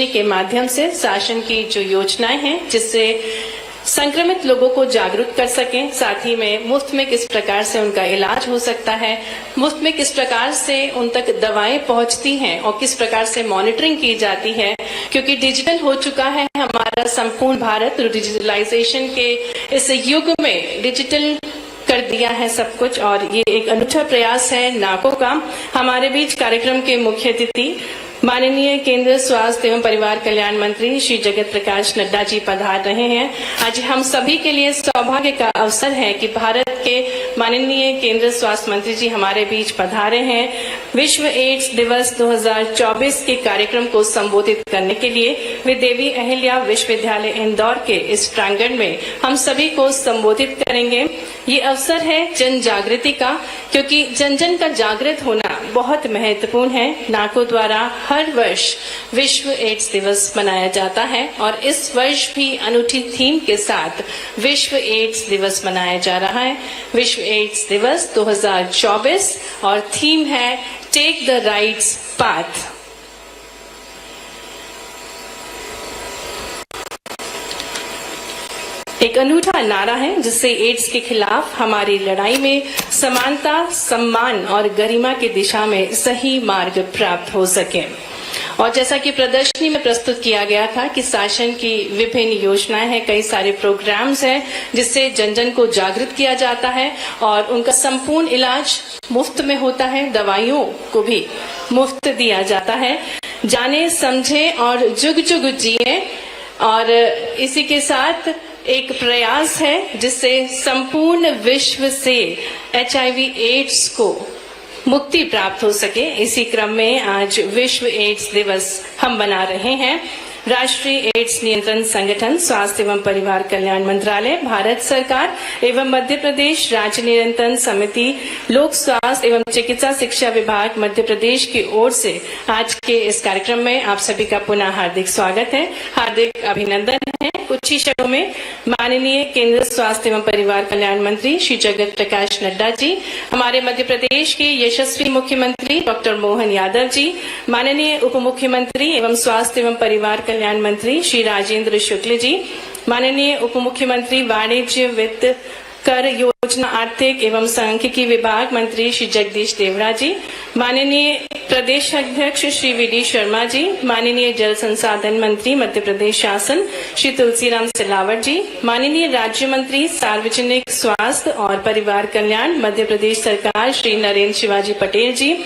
रोशनी के माध्यम से शासन की जो योजनाएं हैं जिससे संक्रमित लोगों को जागरूक कर सकें, साथ ही में मुफ्त में किस प्रकार से उनका इलाज हो सकता है, मुफ्त में किस प्रकार से उन तक दवाएं पहुंचती हैं और किस प्रकार से मॉनिटरिंग की जाती है, क्योंकि डिजिटल हो चुका है हमारा संपूर्ण भारत। डिजिटलाइजेशन के इस युग में डिजिटल कर दिया है सब कुछ और ये एक अनूठा प्रयास है नाको का। हमारे बीच कार्यक्रम के मुख्य अतिथि माननीय केंद्रीय स्वास्थ्य एवं परिवार कल्याण मंत्री श्री जगत प्रकाश नड्डा जी पधार रहे हैं। आज हम सभी के लिए सौभाग्य का अवसर है कि भारत के माननीय केंद्रीय स्वास्थ्य मंत्री जी हमारे बीच पधारे हैं। विश्व एड्स दिवस 2024 के कार्यक्रम को संबोधित करने के लिए वे देवी अहिल्या विश्वविद्यालय इंदौर के इस प्रांगण में हम सभी को संबोधित करेंगे। ये अवसर है जन जागृति का, क्योंकि जन जन का जागृत होना बहुत महत्वपूर्ण है। नाको द्वारा हर वर्ष विश्व एड्स दिवस मनाया जाता है और इस वर्ष भी अनूठी थीम के साथ विश्व एड्स दिवस मनाया जा रहा है। विश्व एड्स दिवस 2024 और थीम है टेक द राइट पाथ। एक अनूठा नारा है जिससे एड्स के खिलाफ हमारी लड़ाई में समानता, सम्मान और गरिमा की दिशा में सही मार्ग प्राप्त हो सके। और जैसा कि प्रदर्शनी में प्रस्तुत किया गया था कि शासन की विभिन्न योजनाएं हैं, कई सारे प्रोग्राम्स हैं जिससे जन जन को जागृत किया जाता है और उनका संपूर्ण इलाज मुफ्त में होता है, दवाइयों को भी मुफ्त दिया जाता है। जाने समझे और जुग जुग जिए। और इसी के साथ एक प्रयास है जिससे संपूर्ण विश्व से HIV एड्स को मुक्ति प्राप्त हो सके। इसी क्रम में आज विश्व एड्स दिवस हम मना रहे हैं। राष्ट्रीय एड्स नियंत्रण संगठन, स्वास्थ्य एवं परिवार कल्याण मंत्रालय, भारत सरकार एवं मध्य प्रदेश राज्य नियंत्रण समिति, लोक स्वास्थ्य एवं चिकित्सा शिक्षा विभाग मध्य प्रदेश की ओर से आज के इस कार्यक्रम में आप सभी का पुनः हार्दिक स्वागत है, हार्दिक अभिनंदन है। कुछ ही शब्दों में माननीय केंद्रीय स्वास्थ्य एवं परिवार कल्याण मंत्री श्री जगत प्रकाश नड्डा जी, हमारे मध्य प्रदेश के यशस्वी मुख्यमंत्री डॉक्टर मोहन यादव जी, माननीय उप मुख्यमंत्री एवं स्वास्थ्य एवं परिवार कल्याण मंत्री श्री राजेंद्र शुक्ल जी, माननीय उप मुख्यमंत्री वाणिज्य, वित्त, कर योजना, आर्थिक एवं सांख्यिकी विभाग मंत्री श्री जगदीश देवड़ा जी, माननीय प्रदेश अध्यक्ष श्री VD शर्मा जी, माननीय जल संसाधन मंत्री मध्य प्रदेश शासन श्री तुलसीराम सिलावट जी, माननीय राज्य मंत्री सार्वजनिक स्वास्थ्य और परिवार कल्याण मध्य प्रदेश सरकार श्री नरेंद्र शिवाजी पटेल जी,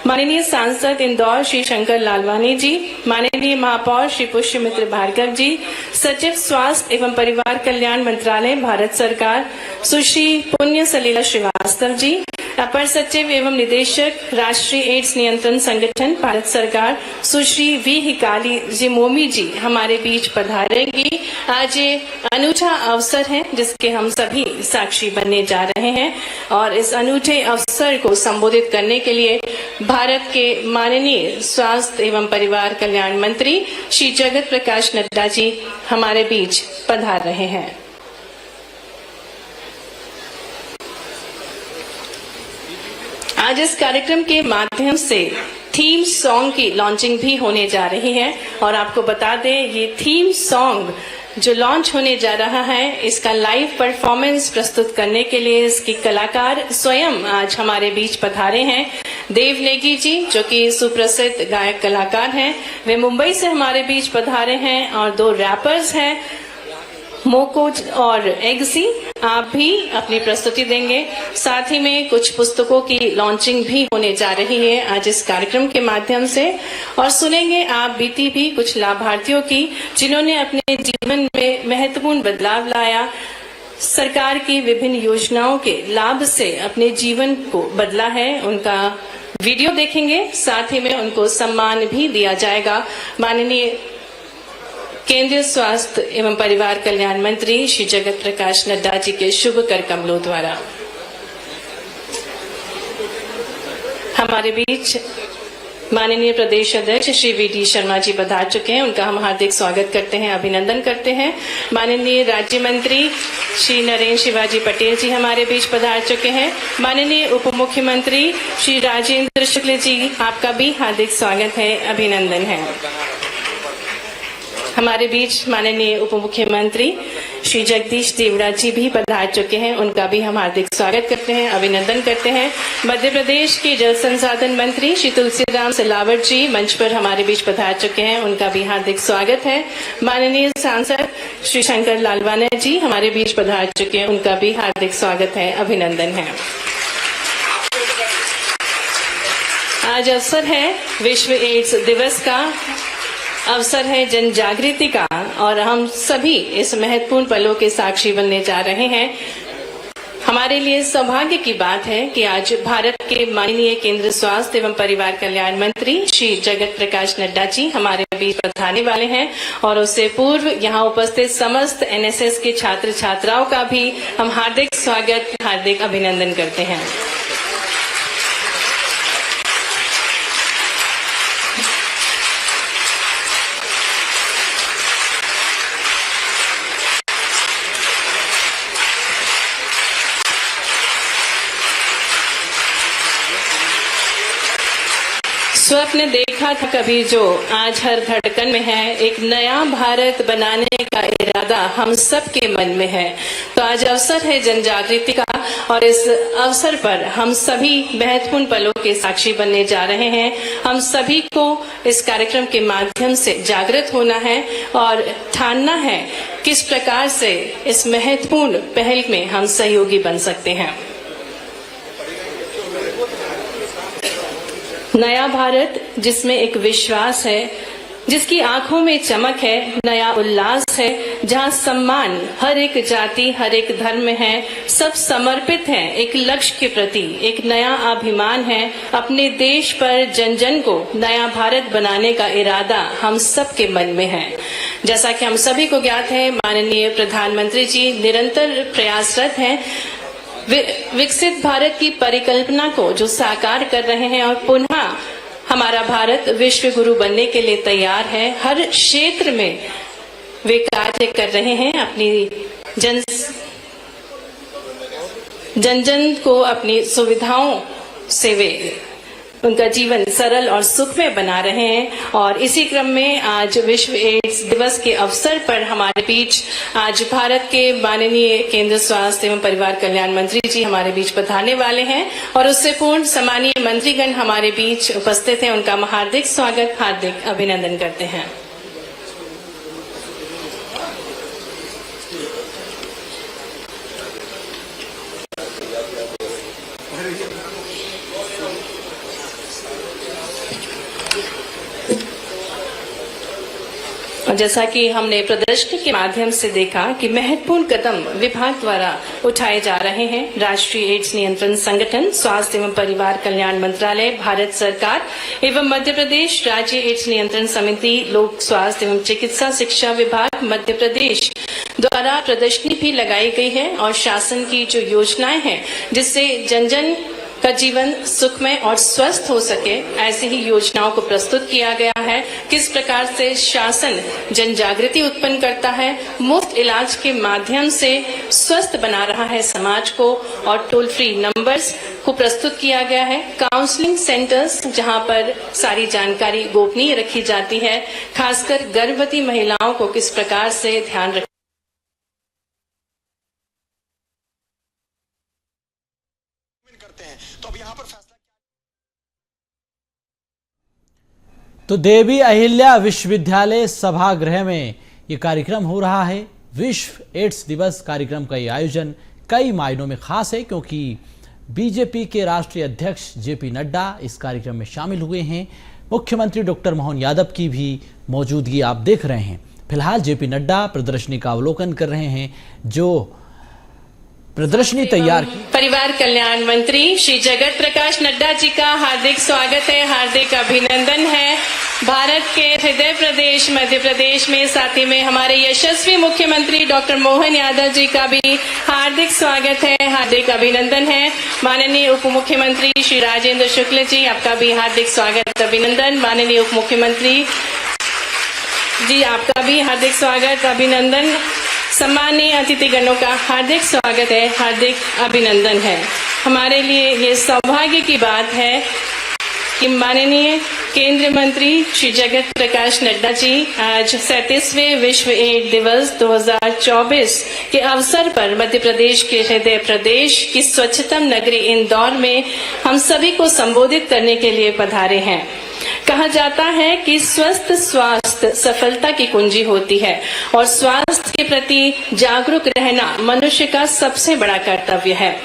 माननीय सांसद इंदौर श्री शंकर लालवानी जी, माननीय महापौर श्री पुष्यमित्र भार्गव जी, सचिव स्वास्थ्य एवं परिवार कल्याण मंत्रालय भारत सरकार सुश्री पुण्य सलीला श्रीवास्तव जी, अपर सचिव एवं निदेशक राष्ट्रीय एड्स नियंत्रण संगठन भारत सरकार सुश्री V हिकाली जी मोमी जी हमारे बीच पधारेंगी। आज ये अनूठा अवसर है जिसके हम सभी साक्षी बनने जा रहे हैं और इस अनूठे अवसर को संबोधित करने के लिए भारत के माननीय स्वास्थ्य एवं परिवार कल्याण मंत्री श्री जगत प्रकाश नड्डा जी हमारे बीच पधार रहे हैं। आज इस कार्यक्रम के माध्यम से थीम सॉन्ग की लॉन्चिंग भी होने जा रही है और आपको बता दें ये थीम सॉन्ग जो लॉन्च होने जा रहा है इसका लाइव परफॉर्मेंस प्रस्तुत करने के लिए इसके कलाकार स्वयं आज हमारे बीच पधारे हैं। देव नेगी जी जो कि सुप्रसिद्ध गायक कलाकार हैं, वे मुंबई से हमारे बीच पधारे हैं और दो रैपर्स हैं मोको और एग्जी, आप भी अपनी प्रस्तुति देंगे। साथ ही में कुछ पुस्तकों की लॉन्चिंग भी होने जा रही है आज इस कार्यक्रम के माध्यम से और सुनेंगे आप बीती भी कुछ लाभार्थियों की जिन्होंने अपने जीवन में महत्वपूर्ण बदलाव लाया, सरकार की विभिन्न योजनाओं के लाभ से अपने जीवन को बदला है। उनका वीडियो देखेंगे, साथ ही में उनको सम्मान भी दिया जाएगा। माननीय केंद्रीय स्वास्थ्य एवं परिवार कल्याण मंत्री श्री जगत प्रकाश नड्डा जी के शुभ कर कमलों द्वारा हमारे बीच माननीय प्रदेश अध्यक्ष श्री VD शर्मा जी पधार चुके हैं। उनका हम हार्दिक स्वागत करते हैं, अभिनंदन करते हैं। माननीय राज्य मंत्री श्री नरेंद्र शिवाजी पटेल जी हमारे बीच पधार चुके हैं। माननीय उप मुख्यमंत्री श्री राजेंद्र शुक्ल जी, आपका भी हार्दिक स्वागत है, अभिनंदन है। हमारे बीच माननीय उप मुख्यमंत्री श्री जगदीश देवड़ा जी भी पधार चुके हैं। उनका भी हम हार्दिक स्वागत करते हैं, अभिनंदन करते हैं। मध्य प्रदेश के जल संसाधन मंत्री श्री तुलसीराम सिलावट जी मंच पर हमारे बीच पधार चुके हैं। उनका भी हार्दिक स्वागत है। माननीय सांसद श्री शंकर लालवाना जी हमारे बीच पधार चुके हैं। उनका भी हार्दिक स्वागत है, अभिनंदन है। आज अवसर है विश्व एड्स दिवस का, अवसर है जन जागृति का और हम सभी इस महत्वपूर्ण पलों के साक्षी बनने जा रहे हैं। हमारे लिए सौभाग्य की बात है कि आज भारत के माननीय केंद्रीय स्वास्थ्य एवं परिवार कल्याण मंत्री श्री जगत प्रकाश नड्डा जी हमारे बीच पधारने वाले हैं और उससे पूर्व यहाँ उपस्थित समस्त एनएसएस के छात्र छात्राओं का भी हम हार्दिक स्वागत, हार्दिक अभिनंदन करते हैं। स्वप्न देखा था कभी जो आज हर धड़कन में है, एक नया भारत बनाने का इरादा हम सब के मन में है। तो आज अवसर है जन जागृति का और इस अवसर पर हम सभी महत्वपूर्ण पलों के साक्षी बनने जा रहे हैं। हम सभी को इस कार्यक्रम के माध्यम से जागृत होना है और ठानना है किस प्रकार से इस महत्वपूर्ण पहल में हम सहयोगी बन सकते हैं। नया भारत जिसमें एक विश्वास है, जिसकी आंखों में चमक है, नया उल्लास है, जहां सम्मान हर एक जाति हर एक धर्म में है, सब समर्पित हैं एक लक्ष्य के प्रति, एक नया अभिमान है अपने देश पर, जन जन को नया भारत बनाने का इरादा हम सब के मन में है। जैसा कि हम सभी को ज्ञात है, माननीय प्रधानमंत्री जी निरंतर प्रयासरत हैं विकसित भारत की परिकल्पना को जो साकार कर रहे हैं और पुनः हमारा भारत विश्व गुरु बनने के लिए तैयार है। हर क्षेत्र में वे कार्य कर रहे हैं, अपनी जन जन को अपनी सुविधाओं से वे उनका जीवन सरल और सुखमय बना रहे हैं। और इसी क्रम में आज विश्व एड्स दिवस के अवसर पर हमारे बीच आज भारत के माननीय केंद्रीय स्वास्थ्य एवं परिवार कल्याण मंत्री जी हमारे बीच पधारने वाले हैं और उससे पूर्ण सम्मानीय मंत्रीगण हमारे बीच उपस्थित हैं। उनका हार्दिक स्वागत, हार्दिक अभिनंदन करते हैं। जैसा कि हमने प्रदर्शनी के माध्यम से देखा कि महत्वपूर्ण कदम विभाग द्वारा उठाए जा रहे हैं। राष्ट्रीय एड्स नियंत्रण संगठन, स्वास्थ्य एवं परिवार कल्याण मंत्रालय, भारत सरकार एवं मध्य प्रदेश राज्य एड्स नियंत्रण समिति, लोक स्वास्थ्य एवं चिकित्सा शिक्षा विभाग मध्य प्रदेश द्वारा प्रदर्शनी भी लगाई गई है और शासन की जो योजनाएं हैं जिससे जन जन का जीवन सुखमय और स्वस्थ हो सके, ऐसी ही योजनाओं को प्रस्तुत किया गया है। किस प्रकार से शासन जन जागृति उत्पन्न करता है, मुफ्त इलाज के माध्यम से स्वस्थ बना रहा है समाज को और टोल फ्री नंबर्स को प्रस्तुत किया गया है। काउंसलिंग सेंटर्स जहां पर सारी जानकारी गोपनीय रखी जाती है, खासकर गर्भवती महिलाओं को किस प्रकार से ध्यान रख तो अब यहाँ पर फैसला। तो देवी अहिल्या विश्वविद्यालय सभागृह में ये कार्यक्रम हो रहा है। विश्व एड्स दिवस कार्यक्रम का ये आयोजन कई मायनों में खास है क्योंकि बीजेपी के राष्ट्रीय अध्यक्ष जेपी नड्डा इस कार्यक्रम में शामिल हुए हैं। मुख्यमंत्री डॉक्टर मोहन यादव की भी मौजूदगी आप देख रहे हैं। फिलहाल जेपी नड्डा प्रदर्शनी का अवलोकन कर रहे हैं जो प्रदर्शनी तैयार की। परिवार कल्याण मंत्री श्री जगत प्रकाश नड्डा जी का हार्दिक स्वागत है, हार्दिक अभिनंदन है। भारत के हृदय प्रदेश मध्य प्रदेश में साथ ही में हमारे यशस्वी मुख्यमंत्री डॉक्टर मोहन यादव जी का भी हार्दिक स्वागत है, हार्दिक अभिनंदन है। माननीय उप मुख्यमंत्री श्री राजेंद्र शुक्ल जी, आपका भी हार्दिक स्वागत, अभिनंदन। माननीय उप मुख्यमंत्री जी, आपका भी हार्दिक स्वागत, अभिनंदन। सम्मानीय अतिथिगणों का हार्दिक स्वागत है, हार्दिक अभिनंदन है। हमारे लिए ये सौभाग्य की बात है कि माननीय केंद्रीय मंत्री श्री जगत प्रकाश नड्डा जी आज 37वें विश्व एड्स दिवस 2024 के अवसर पर मध्य प्रदेश के हृदय प्रदेश की स्वच्छतम नगरी इंदौर में हम सभी को संबोधित करने के लिए पधारे हैं। कहा जाता है कि स्वस्थ स्वास्थ्य सफलता की कुंजी होती है और स्वास्थ्य के प्रति जागरूक रहना मनुष्य का सबसे बड़ा कर्तव्य है।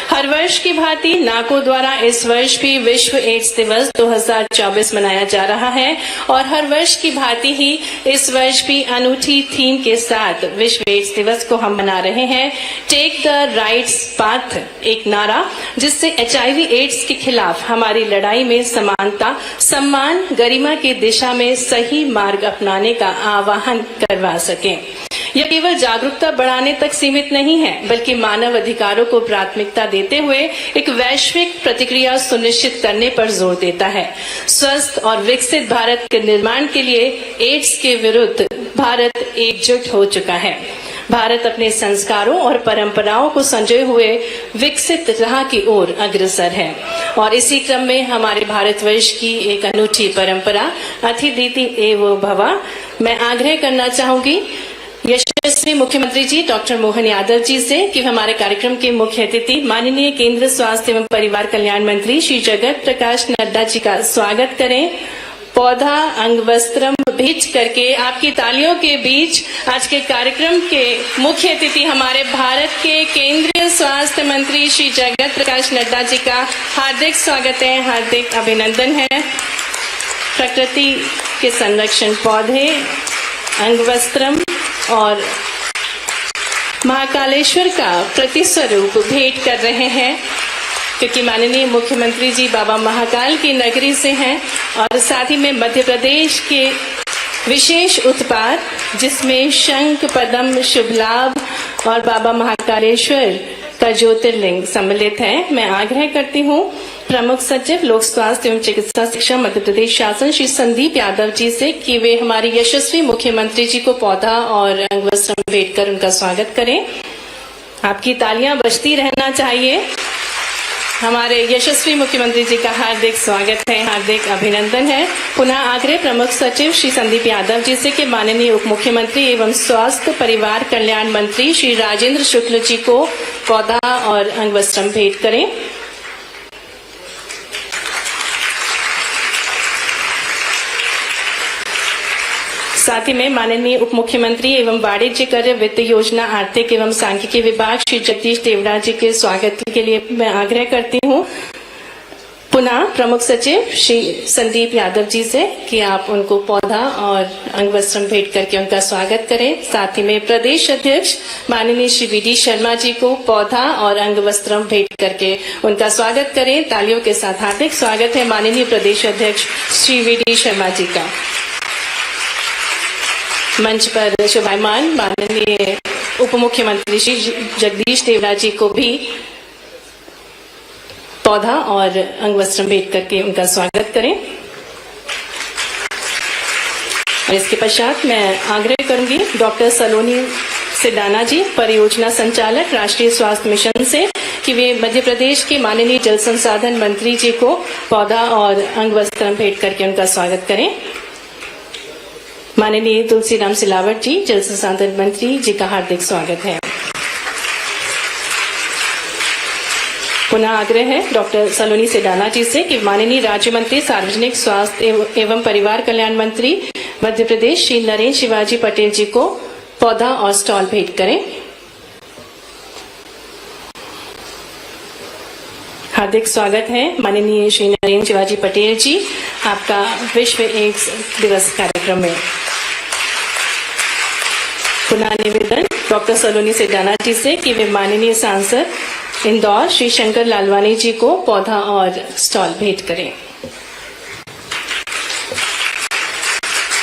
हर वर्ष की भांति नाको द्वारा इस वर्ष भी विश्व एड्स दिवस 2024 मनाया जा रहा है और हर वर्ष की भांति ही इस वर्ष भी अनूठी थीम के साथ विश्व एड्स दिवस को हम मना रहे हैं। टेक द राइट्स पाथ, एक नारा जिससे HIV एड्स के खिलाफ हमारी लड़ाई में समानता, सम्मान, गरिमा की दिशा में सही मार्ग अपनाने का आह्वान करवा सके। यह केवल जागरूकता बढ़ाने तक सीमित नहीं है, बल्कि मानव अधिकारों को प्राथमिकता देते हुए एक वैश्विक प्रतिक्रिया सुनिश्चित करने पर जोर देता है। स्वस्थ और विकसित भारत के निर्माण के लिए एड्स के विरुद्ध भारत एकजुट हो चुका है। भारत अपने संस्कारों और परंपराओं को संजोए हुए विकसित राह की ओर अग्रसर है और इसी क्रम में हमारे भारतवर्ष की एक अनूठी परंपरा अतिथि देवो भव। मैं आग्रह करना चाहूंगी यशस्वी मुख्यमंत्री जी डॉक्टर मोहन यादव जी से कि हमारे कार्यक्रम के मुख्य अतिथि माननीय केंद्रीय स्वास्थ्य एवं परिवार कल्याण मंत्री श्री जगत प्रकाश नड्डा जी का स्वागत करें। पौधा अंग वस्त्रम भेंट करके आपकी तालियों के बीच आज के कार्यक्रम के मुख्य अतिथि हमारे भारत के केंद्रीय स्वास्थ्य मंत्री श्री जगत प्रकाश नड्डा जी का हार्दिक स्वागत है, हार्दिक अभिनंदन है। प्रकृति के संरक्षण, पौधे, अंग वस्त्रम और महाकालेश्वर का प्रतिस्वरूप भेंट कर रहे हैं, क्योंकि माननीय मुख्यमंत्री जी बाबा महाकाल की नगरी से हैं और साथ ही में मध्य प्रदेश के विशेष उत्पाद जिसमें शंख, पद्म, शुभ लाभ और बाबा महाकालेश्वर का ज्योतिर्लिंग सम्मिलित है। मैं आग्रह करती हूँ प्रमुख सचिव लोक स्वास्थ्य एवं चिकित्सा शिक्षा मध्य प्रदेश शासन श्री संदीप यादव जी से कि वे हमारे यशस्वी मुख्यमंत्री जी को पौधा और अंग वस्त्र भेंट कर उनका स्वागत करें। आपकी तालियां बजती रहना चाहिए। हमारे यशस्वी मुख्यमंत्री जी का हार्दिक स्वागत है, हार्दिक अभिनंदन है। पुनः आग्रह प्रमुख सचिव श्री संदीप यादव जी से कि माननीय उप मुख्यमंत्री एवं स्वास्थ्य परिवार कल्याण मंत्री श्री राजेंद्र शुक्ल जी को पौधा और अंग वस्त्र भेंट करें। साथ ही में माननीय उप मुख्यमंत्री एवं वाणिज्य कर वित्त योजना आर्थिक एवं सांख्यिकी विभाग श्री जगदीश देवड़ा जी के स्वागत के लिए मैं आग्रह करती हूँ। पुनः प्रमुख सचिव श्री संदीप यादव जी से कि आप उनको पौधा और अंग वस्त्र भेंट करके उनका स्वागत करें। साथ ही में प्रदेश अध्यक्ष माननीय श्री VD शर्मा जी को पौधा और अंग वस्त्र भेंट करके उनका स्वागत करें। तालियों के साथ हार्दिक स्वागत है माननीय प्रदेश अध्यक्ष श्री VD शर्मा जी का। मंच पर शोभायमान माननीय उप मुख्यमंत्री श्री जगदीश देवड़ा जी को भी पौधा और अंग वस्त्र भेंट करके उनका स्वागत करें। और इसके पश्चात मैं आग्रह करूंगी डॉक्टर सलोनी सिडाना जी, परियोजना संचालक राष्ट्रीय स्वास्थ्य मिशन से, कि वे मध्य प्रदेश के माननीय जल संसाधन मंत्री जी को पौधा और अंग वस्त्र भेंट करके उनका स्वागत करें। माननीय तुलसीराम सिलावट जी, जल संसाधन मंत्री जी का हार्दिक स्वागत है। पुनः आग्रह है डॉक्टर सलोनी सिडाना जी से कि माननीय राज्य मंत्री सार्वजनिक स्वास्थ्य एवं परिवार कल्याण मंत्री मध्य प्रदेश श्री नरेंद्र शिवाजी पटेल जी को पौधा और स्टॉल भेंट करें। हार्दिक स्वागत है माननीय श्री नरेंद्र शिवाजी पटेल जी आपका विश्व एड्स दिवस कार्यक्रम में। पुनः निवेदन डॉक्टर सलोनी सिडाना जी से कि वे माननीय सांसद इंदौर श्री शंकर लालवानी जी को पौधा और स्टॉल भेंट करें।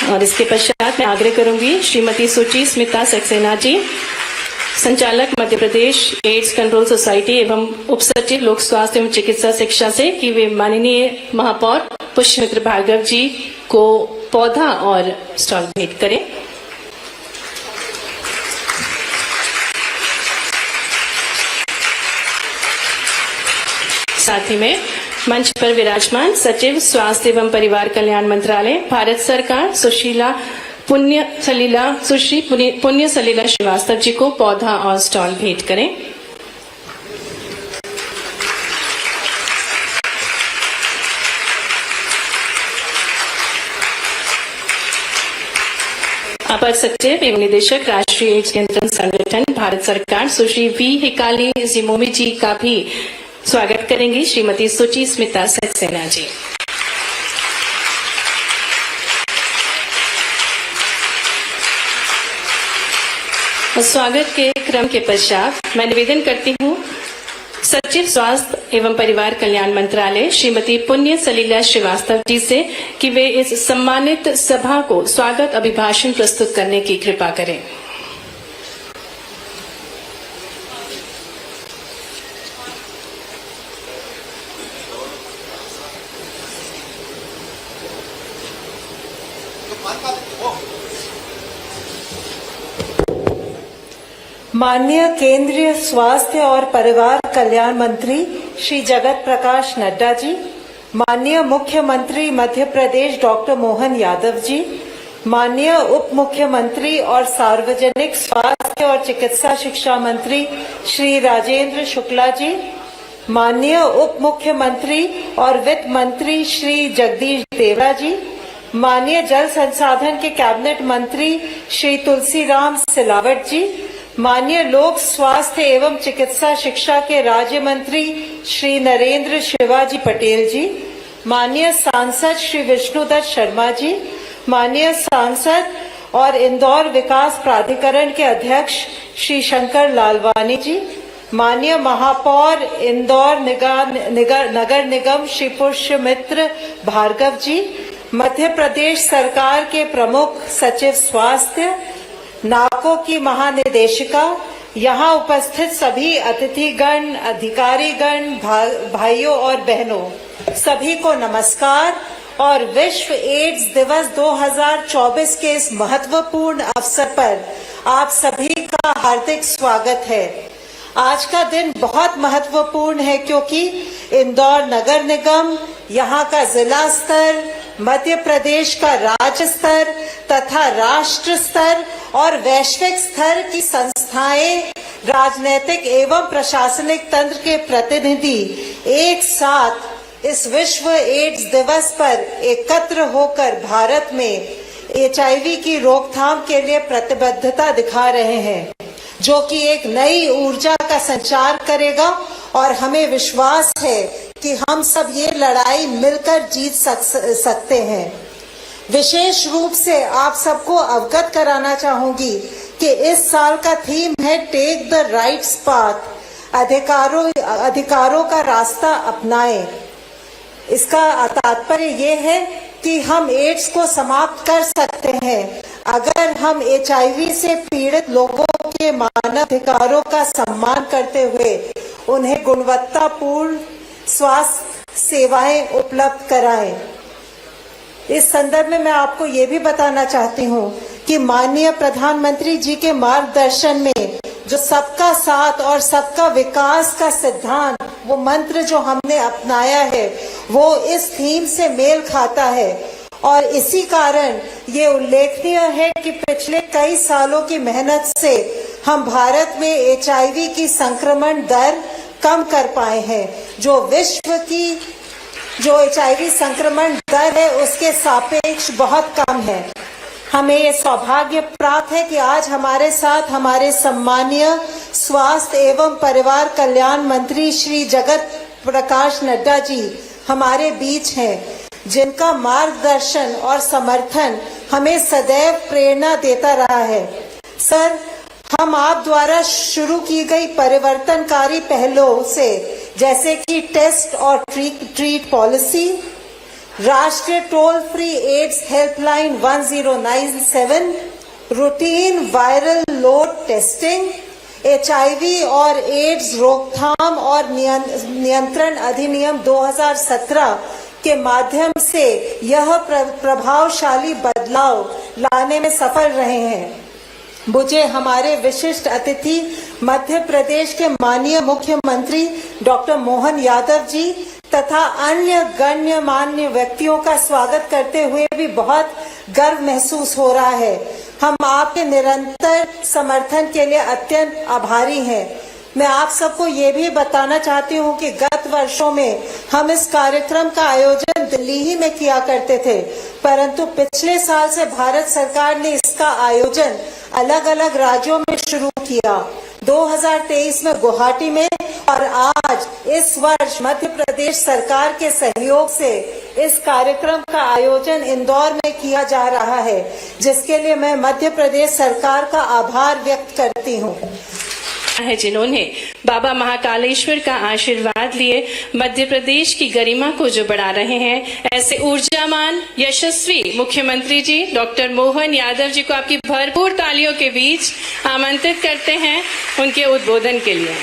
और इसके पश्चात मैं आग्रह करूंगी श्रीमती सुची स्मिता सक्सेना जी, संचालक Madhya Pradesh AIDS control society एवं उप सचिव लोक स्वास्थ्य एवं चिकित्सा शिक्षा से, कि वे माननीय महापौर पुष्यमित्र भार्गव जी को पौधा और स्टॉल भेंट करें। साथ ही में मंच पर विराजमान सचिव स्वास्थ्य एवं परिवार कल्याण मंत्रालय भारत सरकार सुश्री पुण्य सलीला श्रीवास्तव जी को पौधा और स्टॉल भेंट करें। अपर सचिव एवं निदेशक राष्ट्रीय एड्स नियंत्रण संगठन भारत सरकार सुश्री वी हिकाली जिमोमी जी का भी स्वागत करेंगी श्रीमती सुचि स्मिता सक्सेना जी। स्वागत के क्रम के पश्चात मैं निवेदन करती हूँ सचिव स्वास्थ्य एवं परिवार कल्याण मंत्रालय श्रीमती पुण्य सलीला श्रीवास्तव जी से कि वे इस सम्मानित सभा को स्वागत अभिभाषण प्रस्तुत करने की कृपा करें। माननीय केंद्रीय स्वास्थ्य और परिवार कल्याण मंत्री श्री जगत प्रकाश नड्डा जी, माननीय मुख्यमंत्री मध्य प्रदेश डॉक्टर मोहन यादव जी, माननीय उप मुख्यमंत्री और सार्वजनिक स्वास्थ्य और चिकित्सा शिक्षा मंत्री श्री राजेंद्र शुक्ला जी, माननीय उप मुख्यमंत्री और वित्त मंत्री श्री जगदीश देवड़ा जी, माननीय जल संसाधन के कैबिनेट मंत्री श्री तुलसीराम सिलावट जी, माननीय लोक स्वास्थ्य एवं चिकित्सा शिक्षा के राज्य मंत्री श्री नरेंद्र शिवाजी पटेल जी, माननीय सांसद श्री विष्णुदत्त शर्मा जी, माननीय सांसद और इंदौर विकास प्राधिकरण के अध्यक्ष श्री शंकर लालवानी जी, माननीय महापौर इंदौर नगर निगम श्री पुष्यमित्र भार्गव जी, मध्य प्रदेश सरकार के प्रमुख सचिव स्वास्थ्य, नाको की महानिदेशिका, यहाँ उपस्थित सभी अतिथिगण, अधिकारीगण, भाइयों और बहनों, सभी को नमस्कार और विश्व एड्स दिवस 2024 के इस महत्वपूर्ण अवसर पर आप सभी का हार्दिक स्वागत है। आज का दिन बहुत महत्वपूर्ण है क्योंकि इंदौर नगर निगम, यहाँ का जिला स्तर, मध्य प्रदेश का राज्य स्तर तथा राष्ट्र स्तर और वैश्विक स्तर की संस्थाएं, राजनीतिक एवं प्रशासनिक तंत्र के प्रतिनिधि एक साथ इस विश्व एड्स दिवस पर एकत्र होकर भारत में HIV की रोकथाम के लिए प्रतिबद्धता दिखा रहे हैं, जो कि एक नई ऊर्जा का संचार करेगा और हमें विश्वास है कि हम सब ये लड़ाई मिलकर जीत सकते हैं। विशेष रूप से आप सबको अवगत कराना चाहूंगी कि इस साल का थीम है टेक द राइट्स पाथ, अधिकारों का रास्ता अपनाएं। इसका तात्पर्य ये है कि हम एड्स को समाप्त कर सकते हैं अगर हम HIV से पीड़ित लोगों के मानवाधिकारों का सम्मान करते हुए उन्हें गुणवत्तापूर्ण स्वास्थ्य सेवाएं उपलब्ध कराएं। इस संदर्भ में मैं आपको ये भी बताना चाहती हूँ कि माननीय प्रधानमंत्री जी के मार्गदर्शन में जो सबका साथ और सबका विकास का सिद्धांत, वो मंत्र जो हमने अपनाया है, वो इस थीम से मेल खाता है और इसी कारण ये उल्लेखनीय है कि पिछले कई सालों की मेहनत से हम भारत में HIV की संक्रमण दर कम कर पाए हैं, जो विश्व की जो HIV संक्रमण दर है उसके सापेक्ष बहुत कम है। हमें ये सौभाग्य प्राप्त है कि आज हमारे साथ हमारे सम्मानीय स्वास्थ्य एवं परिवार कल्याण मंत्री श्री जगत प्रकाश नड्डा जी हमारे बीच हैं, जिनका मार्गदर्शन और समर्थन हमें सदैव प्रेरणा देता रहा है। सर, हम आप द्वारा शुरू की गई परिवर्तनकारी पहलों से, जैसे कि टेस्ट और ट्रीट पॉलिसी, राष्ट्रीय toll free AIDS helpline 1097, routine viral load testing, HIV और एड्स रोकथाम और नियंत्रण अधिनियम 2017 के माध्यम से यह प्रभावशाली बदलाव लाने में सफल रहे हैं। मुझे हमारे विशिष्ट अतिथि मध्य प्रदेश के माननीय मुख्यमंत्री डॉक्टर मोहन यादव जी तथा अन्य गण्यमान्य व्यक्तियों का स्वागत करते हुए भी बहुत गर्व महसूस हो रहा है। हम आपके निरंतर समर्थन के लिए अत्यंत आभारी हैं। मैं आप सबको ये भी बताना चाहती हूँ कि गत वर्षों में हम इस कार्यक्रम का आयोजन दिल्ली ही में किया करते थे, परंतु पिछले साल से भारत सरकार ने इसका आयोजन अलग अलग राज्यों में शुरू किया। 2023 में गुवाहाटी में और आज इस वर्ष मध्य प्रदेश सरकार के सहयोग से इस कार्यक्रम का आयोजन इंदौर में किया जा रहा है, जिसके लिए मैं मध्य प्रदेश सरकार का आभार व्यक्त करती हूँ। है जिन्होंने बाबा महाकालेश्वर का आशीर्वाद लिए मध्य प्रदेश की गरिमा को जो बढ़ा रहे हैं, ऐसे ऊर्जामान यशस्वी मुख्यमंत्री जी डॉक्टर मोहन यादव जी को आपकी भरपूर तालियों के बीच आमंत्रित करते हैं उनके उद्बोधन के लिए।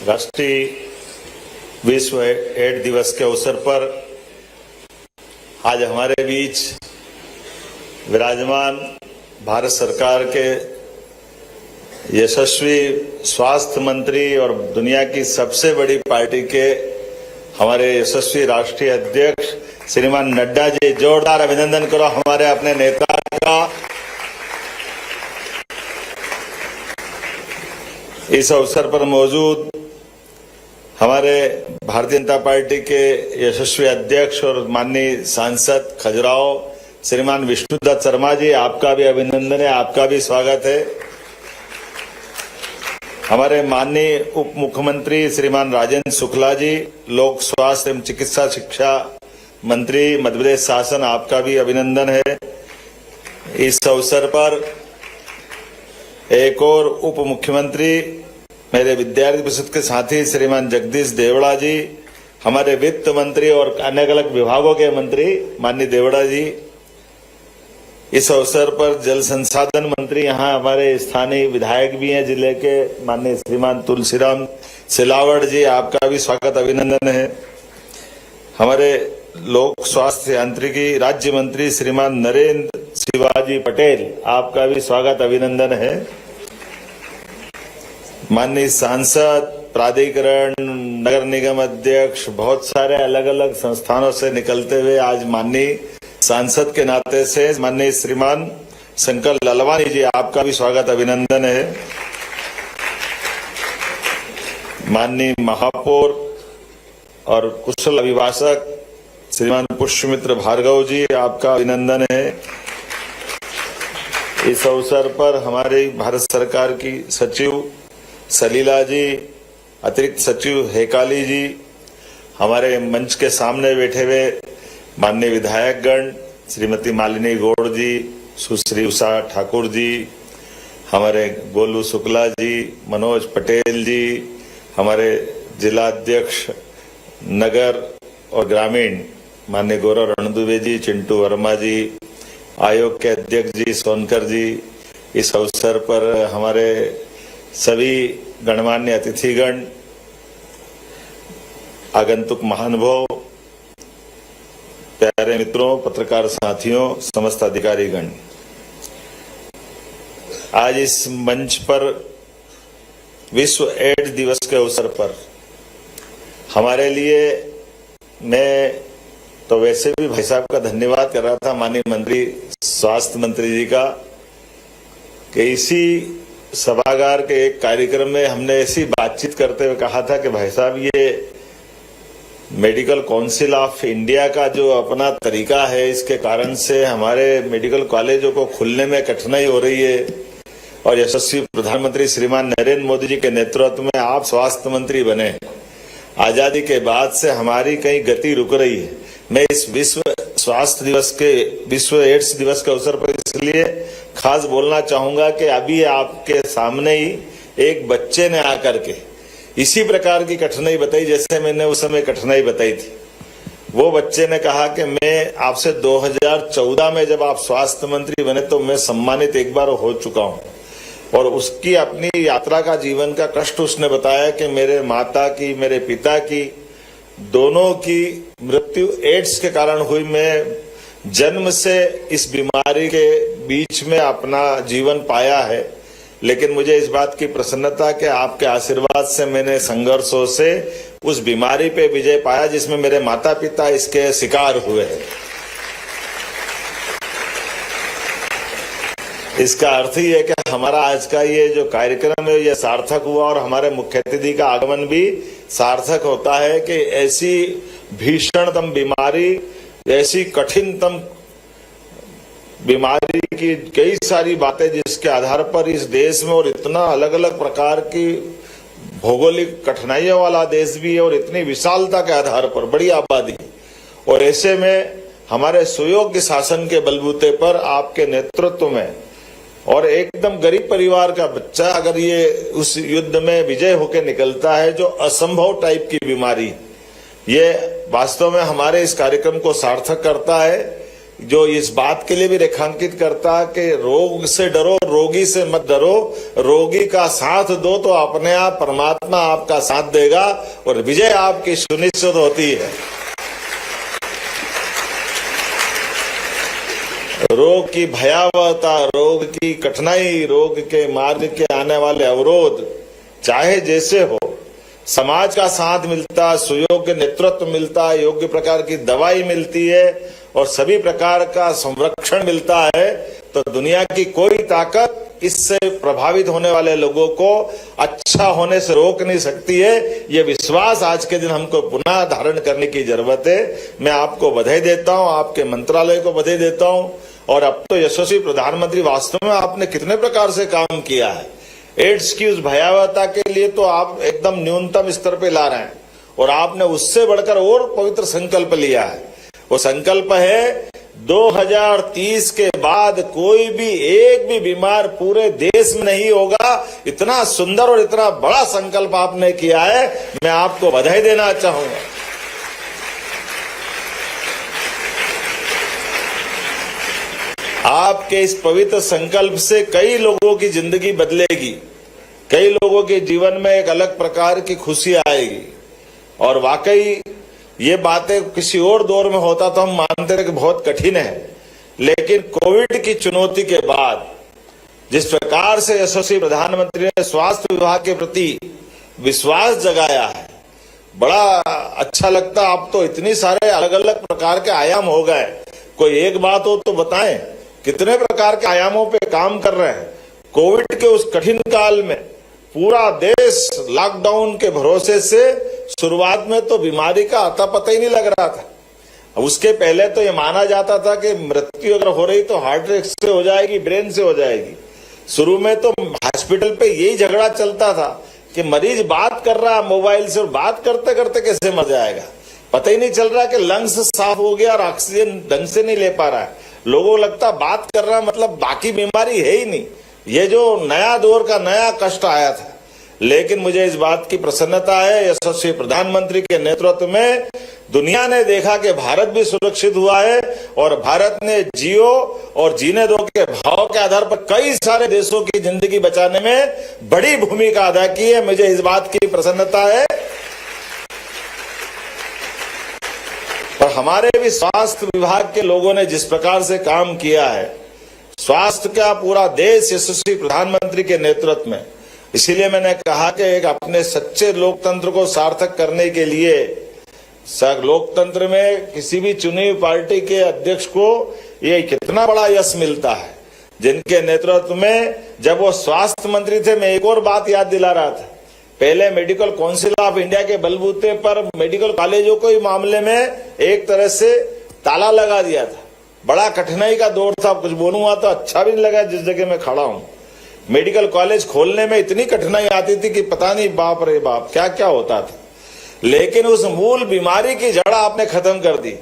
राष्ट्रीय विश्व एड्स दिवस के अवसर पर आज हमारे बीच विराजमान भारत सरकार के यशस्वी स्वास्थ्य मंत्री और दुनिया की सबसे बड़ी पार्टी के हमारे यशस्वी राष्ट्रीय अध्यक्ष श्रीमान नड्डा जी, जोरदार अभिनंदन करो हमारे अपने नेता का। इस अवसर पर मौजूद हमारे भारतीय जनता पार्टी के यशस्वी अध्यक्ष और माननीय सांसद खजुराहो श्रीमान विष्णुदत्त शर्मा जी, आपका भी अभिनंदन है, आपका भी स्वागत है। हमारे माननीय उप मुख्यमंत्री श्रीमान राजेंद्र शुक्ला जी, लोक स्वास्थ्य एवं चिकित्सा शिक्षा मंत्री मध्य प्रदेश शासन, आपका भी अभिनंदन है। इस अवसर पर एक और उप मुख्यमंत्री मेरे विद्यार्थी परिषद के साथी श्रीमान जगदीश देवड़ा जी, हमारे वित्त मंत्री और अलग अलग विभागों के मंत्री माननीय देवड़ा जी। इस अवसर पर जल संसाधन मंत्री यहाँ हमारे स्थानीय विधायक भी हैं जिले के माननीय श्रीमान तुलसीराम सिलावट जी, आपका भी स्वागत अभिनंदन है। हमारे लोक स्वास्थ्य यांत्रिकी राज्य मंत्री श्रीमान नरेंद्र शिवाजी पटेल, आपका भी स्वागत अभिनंदन है। माननीय सांसद, प्राधिकरण, नगर निगम अध्यक्ष, बहुत सारे अलग अलग संस्थानों से निकलते हुए आज माननीय सांसद के नाते से माननीय श्रीमान शंकर ललवानी जी, आपका भी स्वागत अभिनंदन है। माननीय महापौर और कुशल अभिभाषक श्रीमान पुष्यमित्र भार्गव जी, आपका अभिनंदन है। इस अवसर पर हमारे भारत सरकार की सचिव सलीला जी, अतिरिक्त सचिव हेकाली जी, हमारे मंच के सामने बैठे हुए माननीय विधायकगण श्रीमती मालिनी गौड़ जी, सुश्री उषा ठाकुर जी, हमारे गोलू शुक्ला जी, मनोज पटेल जी, हमारे जिला अध्यक्ष नगर और ग्रामीण माननीय गौरव रणदुबे जी, चिंटू वर्मा जी, आयोग के अध्यक्ष जी सोनकर जी। इस अवसर पर हमारे सभी गणमान्य अतिथिगण, आगंतुक महानुभाव, प्यारे मित्रों, पत्रकार साथियों, समस्त अधिकारीगण, आज इस मंच पर विश्व एड्स दिवस के अवसर पर हमारे लिए, मैं तो वैसे भी भाई साहब का धन्यवाद कर रहा था, माननीय मंत्री स्वास्थ्य मंत्री जी का, कि इसी सभागार के एक कार्यक्रम में हमने ऐसी बातचीत करते हुए कहा था कि भाई साहब, ये मेडिकल काउंसिल ऑफ इंडिया का जो अपना तरीका है, इसके कारण से हमारे मेडिकल कॉलेजों को खुलने में कठिनाई हो रही है और यशस्वी प्रधानमंत्री श्रीमान नरेंद्र मोदी जी के नेतृत्व में आप स्वास्थ्य मंत्री बने, आजादी के बाद से हमारी कहीं गति रुक रही है। मैं इस विश्व स्वास्थ्य दिवस के, विश्व एड्स दिवस के अवसर पर इसलिए खास बोलना चाहूंगा कि अभी आपके सामने ही एक बच्चे ने आकर के इसी प्रकार की कठिनाई बताई जैसे मैंने उस समय कठिनाई बताई थी। वो बच्चे ने कहा कि मैं आपसे 2014 में जब आप स्वास्थ्य मंत्री बने तो मैं सम्मानित एक बार हो चुका हूं, और उसकी अपनी यात्रा का जीवन का कष्ट उसने बताया कि मेरे माता की, मेरे पिता की, दोनों की मृत्यु एड्स के कारण हुई। मैं जन्म से इस बीमारी के बीच में अपना जीवन पाया है, लेकिन मुझे इस बात की प्रसन्नता कि आपके आशीर्वाद से मैंने संघर्षों से उस बीमारी पे विजय पाया जिसमें मेरे माता पिता इसके शिकार हुए हैं। इसका अर्थ ही है कि हमारा आज का ये जो कार्यक्रम है ये सार्थक हुआ और हमारे मुख्य अतिथि का आगमन भी सार्थक होता है कि ऐसी भीषणतम बीमारी, ऐसी कठिनतम बीमारी की कई सारी बातें जिसके आधार पर इस देश में और इतना अलग अलग प्रकार की भौगोलिक कठिनाइयों वाला देश भी है और इतनी विशालता के आधार पर बड़ी आबादी, और ऐसे में हमारे सुयोग्य शासन के बलबूते पर आपके नेतृत्व में और एकदम गरीब परिवार का बच्चा अगर ये उस युद्ध में विजय होकर निकलता है, जो असंभव टाइप की बीमारी, ये वास्तव में हमारे इस कार्यक्रम को सार्थक करता है, जो इस बात के लिए भी रेखांकित करता है कि रोग से डरो, रोगी से मत डरो, रोगी का साथ दो तो अपने आप परमात्मा आपका साथ देगा और विजय आपकी सुनिश्चित होती है। रोग की भयावहता, रोग की कठिनाई, रोग के मार्ग के आने वाले अवरोध, चाहे जैसे हो, समाज का साथ मिलता, सुयोग्य नेतृत्व मिलता, योग्य प्रकार की दवाई मिलती है और सभी प्रकार का संरक्षण मिलता है, तो दुनिया की कोई ताकत इससे प्रभावित होने वाले लोगों को अच्छा होने से रोक नहीं सकती है। ये विश्वास आज के दिन हमको पुनः धारण करने की जरूरत है। मैं आपको बधाई देता हूं, आपके मंत्रालय को बधाई देता हूं। और अब तो यशस्वी प्रधानमंत्री, वास्तव में आपने कितने प्रकार से काम किया है। एड्स की उस भयावहता के लिए तो आप एकदम न्यूनतम स्तर पे ला रहे हैं और आपने उससे बढ़कर और पवित्र संकल्प लिया है। वो संकल्प है 2030 के बाद कोई भी एक भी बीमार पूरे देश में नहीं होगा। इतना सुंदर और इतना बड़ा संकल्प आपने किया है, मैं आपको बधाई देना चाहूंगा। आपके इस पवित्र संकल्प से कई लोगों की जिंदगी बदलेगी, कई लोगों के जीवन में एक अलग प्रकार की खुशी आएगी। और वाकई ये बातें किसी और दौर में होता तो हम मानते थे कि बहुत कठिन है, लेकिन कोविड की चुनौती के बाद जिस प्रकार से यशस्वी प्रधानमंत्री ने स्वास्थ्य विभाग के प्रति विश्वास जगाया है, बड़ा अच्छा लगता। अब तो इतनी सारे अलग अलग प्रकार के आयाम हो गए, कोई एक बात हो तो बताएं, कितने प्रकार के आयामों पे काम कर रहे हैं। कोविड के उस कठिन काल में पूरा देश लॉकडाउन के भरोसे से, शुरुआत में तो बीमारी का अता पता ही नहीं लग रहा था। उसके पहले तो ये माना जाता था कि मृत्यु अगर हो रही तो हार्ट अटैक से हो जाएगी, ब्रेन से हो जाएगी। शुरू में तो हॉस्पिटल पे यही झगड़ा चलता था कि मरीज बात कर रहा है मोबाइल से और बात करते करते कैसे मर जाएगा, पता ही नहीं चल रहा कि लंग्स साफ हो गया और ऑक्सीजन ढंग से नहीं ले पा रहा है। लोगों को लगता बात कर रहा मतलब बाकी बीमारी है ही नहीं। ये जो नया दौर का नया कष्ट आया था, लेकिन मुझे इस बात की प्रसन्नता है, यशस्वी प्रधानमंत्री के नेतृत्व में दुनिया ने देखा कि भारत भी सुरक्षित हुआ है और भारत ने जियो और जीने दो के भाव के आधार पर कई सारे देशों की जिंदगी बचाने में बड़ी भूमिका अदा की है। मुझे इस बात की प्रसन्नता है। और हमारे भी स्वास्थ्य विभाग के लोगों ने जिस प्रकार से काम किया है, स्वास्थ्य का पूरा देश यशस्वी प्रधानमंत्री के नेतृत्व में, इसीलिए मैंने कहा कि एक अपने सच्चे लोकतंत्र को सार्थक करने के लिए लोकतंत्र में किसी भी चुनी हुई पार्टी के अध्यक्ष को ये कितना बड़ा यश मिलता है, जिनके नेतृत्व में जब वो स्वास्थ्य मंत्री थे। मैं एक और बात याद दिला रहा था, पहले मेडिकल काउंसिल ऑफ इंडिया के बलबूते पर मेडिकल कॉलेजों को ही मामले में एक तरह से ताला लगा दिया था। बड़ा कठिनाई का दौर था, कुछ बोलूंगा तो अच्छा भी नहीं लगा जिस जगह मैं खड़ा हूं। मेडिकल कॉलेज खोलने में इतनी कठिनाई आती थी कि पता नहीं बाप रे बाप क्या क्या होता था, लेकिन उस मूल बीमारी की जड़ आपने खत्म कर दी।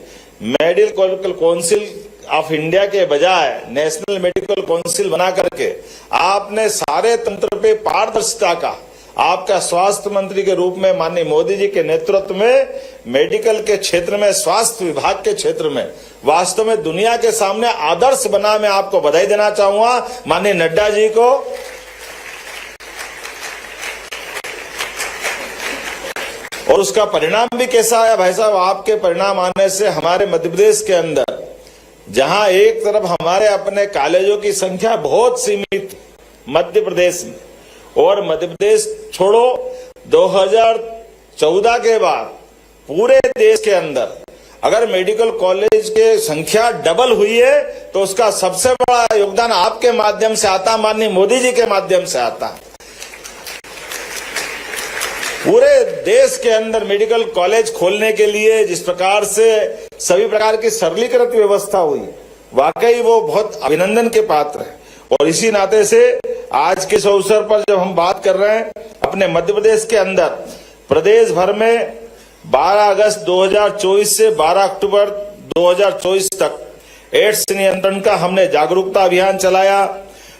मेडिकल काउंसिल ऑफ इंडिया के बजाय नेशनल मेडिकल काउंसिल बना करके आपने सारे तंत्र पे पारदर्शिता का, आपका स्वास्थ्य मंत्री के रूप में माननीय मोदी जी के नेतृत्व में मेडिकल के क्षेत्र में, स्वास्थ्य विभाग के क्षेत्र में वास्तव में दुनिया के सामने आदर्श बना। मैं आपको बधाई देना चाहूंगा माननीय नड्डा जी को उसका परिणाम भी कैसा आया भाई साहब? आपके परिणाम आने से हमारे मध्य प्रदेश के अंदर, जहां एक तरफ हमारे अपने कॉलेजों की संख्या बहुत सीमित मध्य प्रदेश में, और मध्य प्रदेश छोड़ो 2014 के बाद पूरे देश के अंदर अगर मेडिकल कॉलेज के संख्या डबल हुई है तो उसका सबसे बड़ा योगदान आपके माध्यम से आता, माननीय मोदी जी के माध्यम से आता। पूरे देश के अंदर मेडिकल कॉलेज खोलने के लिए जिस प्रकार से सभी प्रकार की सरलीकृत व्यवस्था हुई, वाकई वो बहुत अभिनंदन के पात्र है। और इसी नाते से आज के इस अवसर पर जब हम बात कर रहे हैं, अपने मध्य प्रदेश के अंदर प्रदेश भर में 12 अगस्त 2024 से 12 अक्टूबर 2024 तक एड्स नियंत्रण का हमने जागरूकता अभियान चलाया।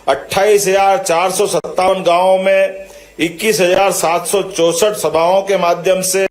28,457 गांवों में 21,764 सभाओं के माध्यम से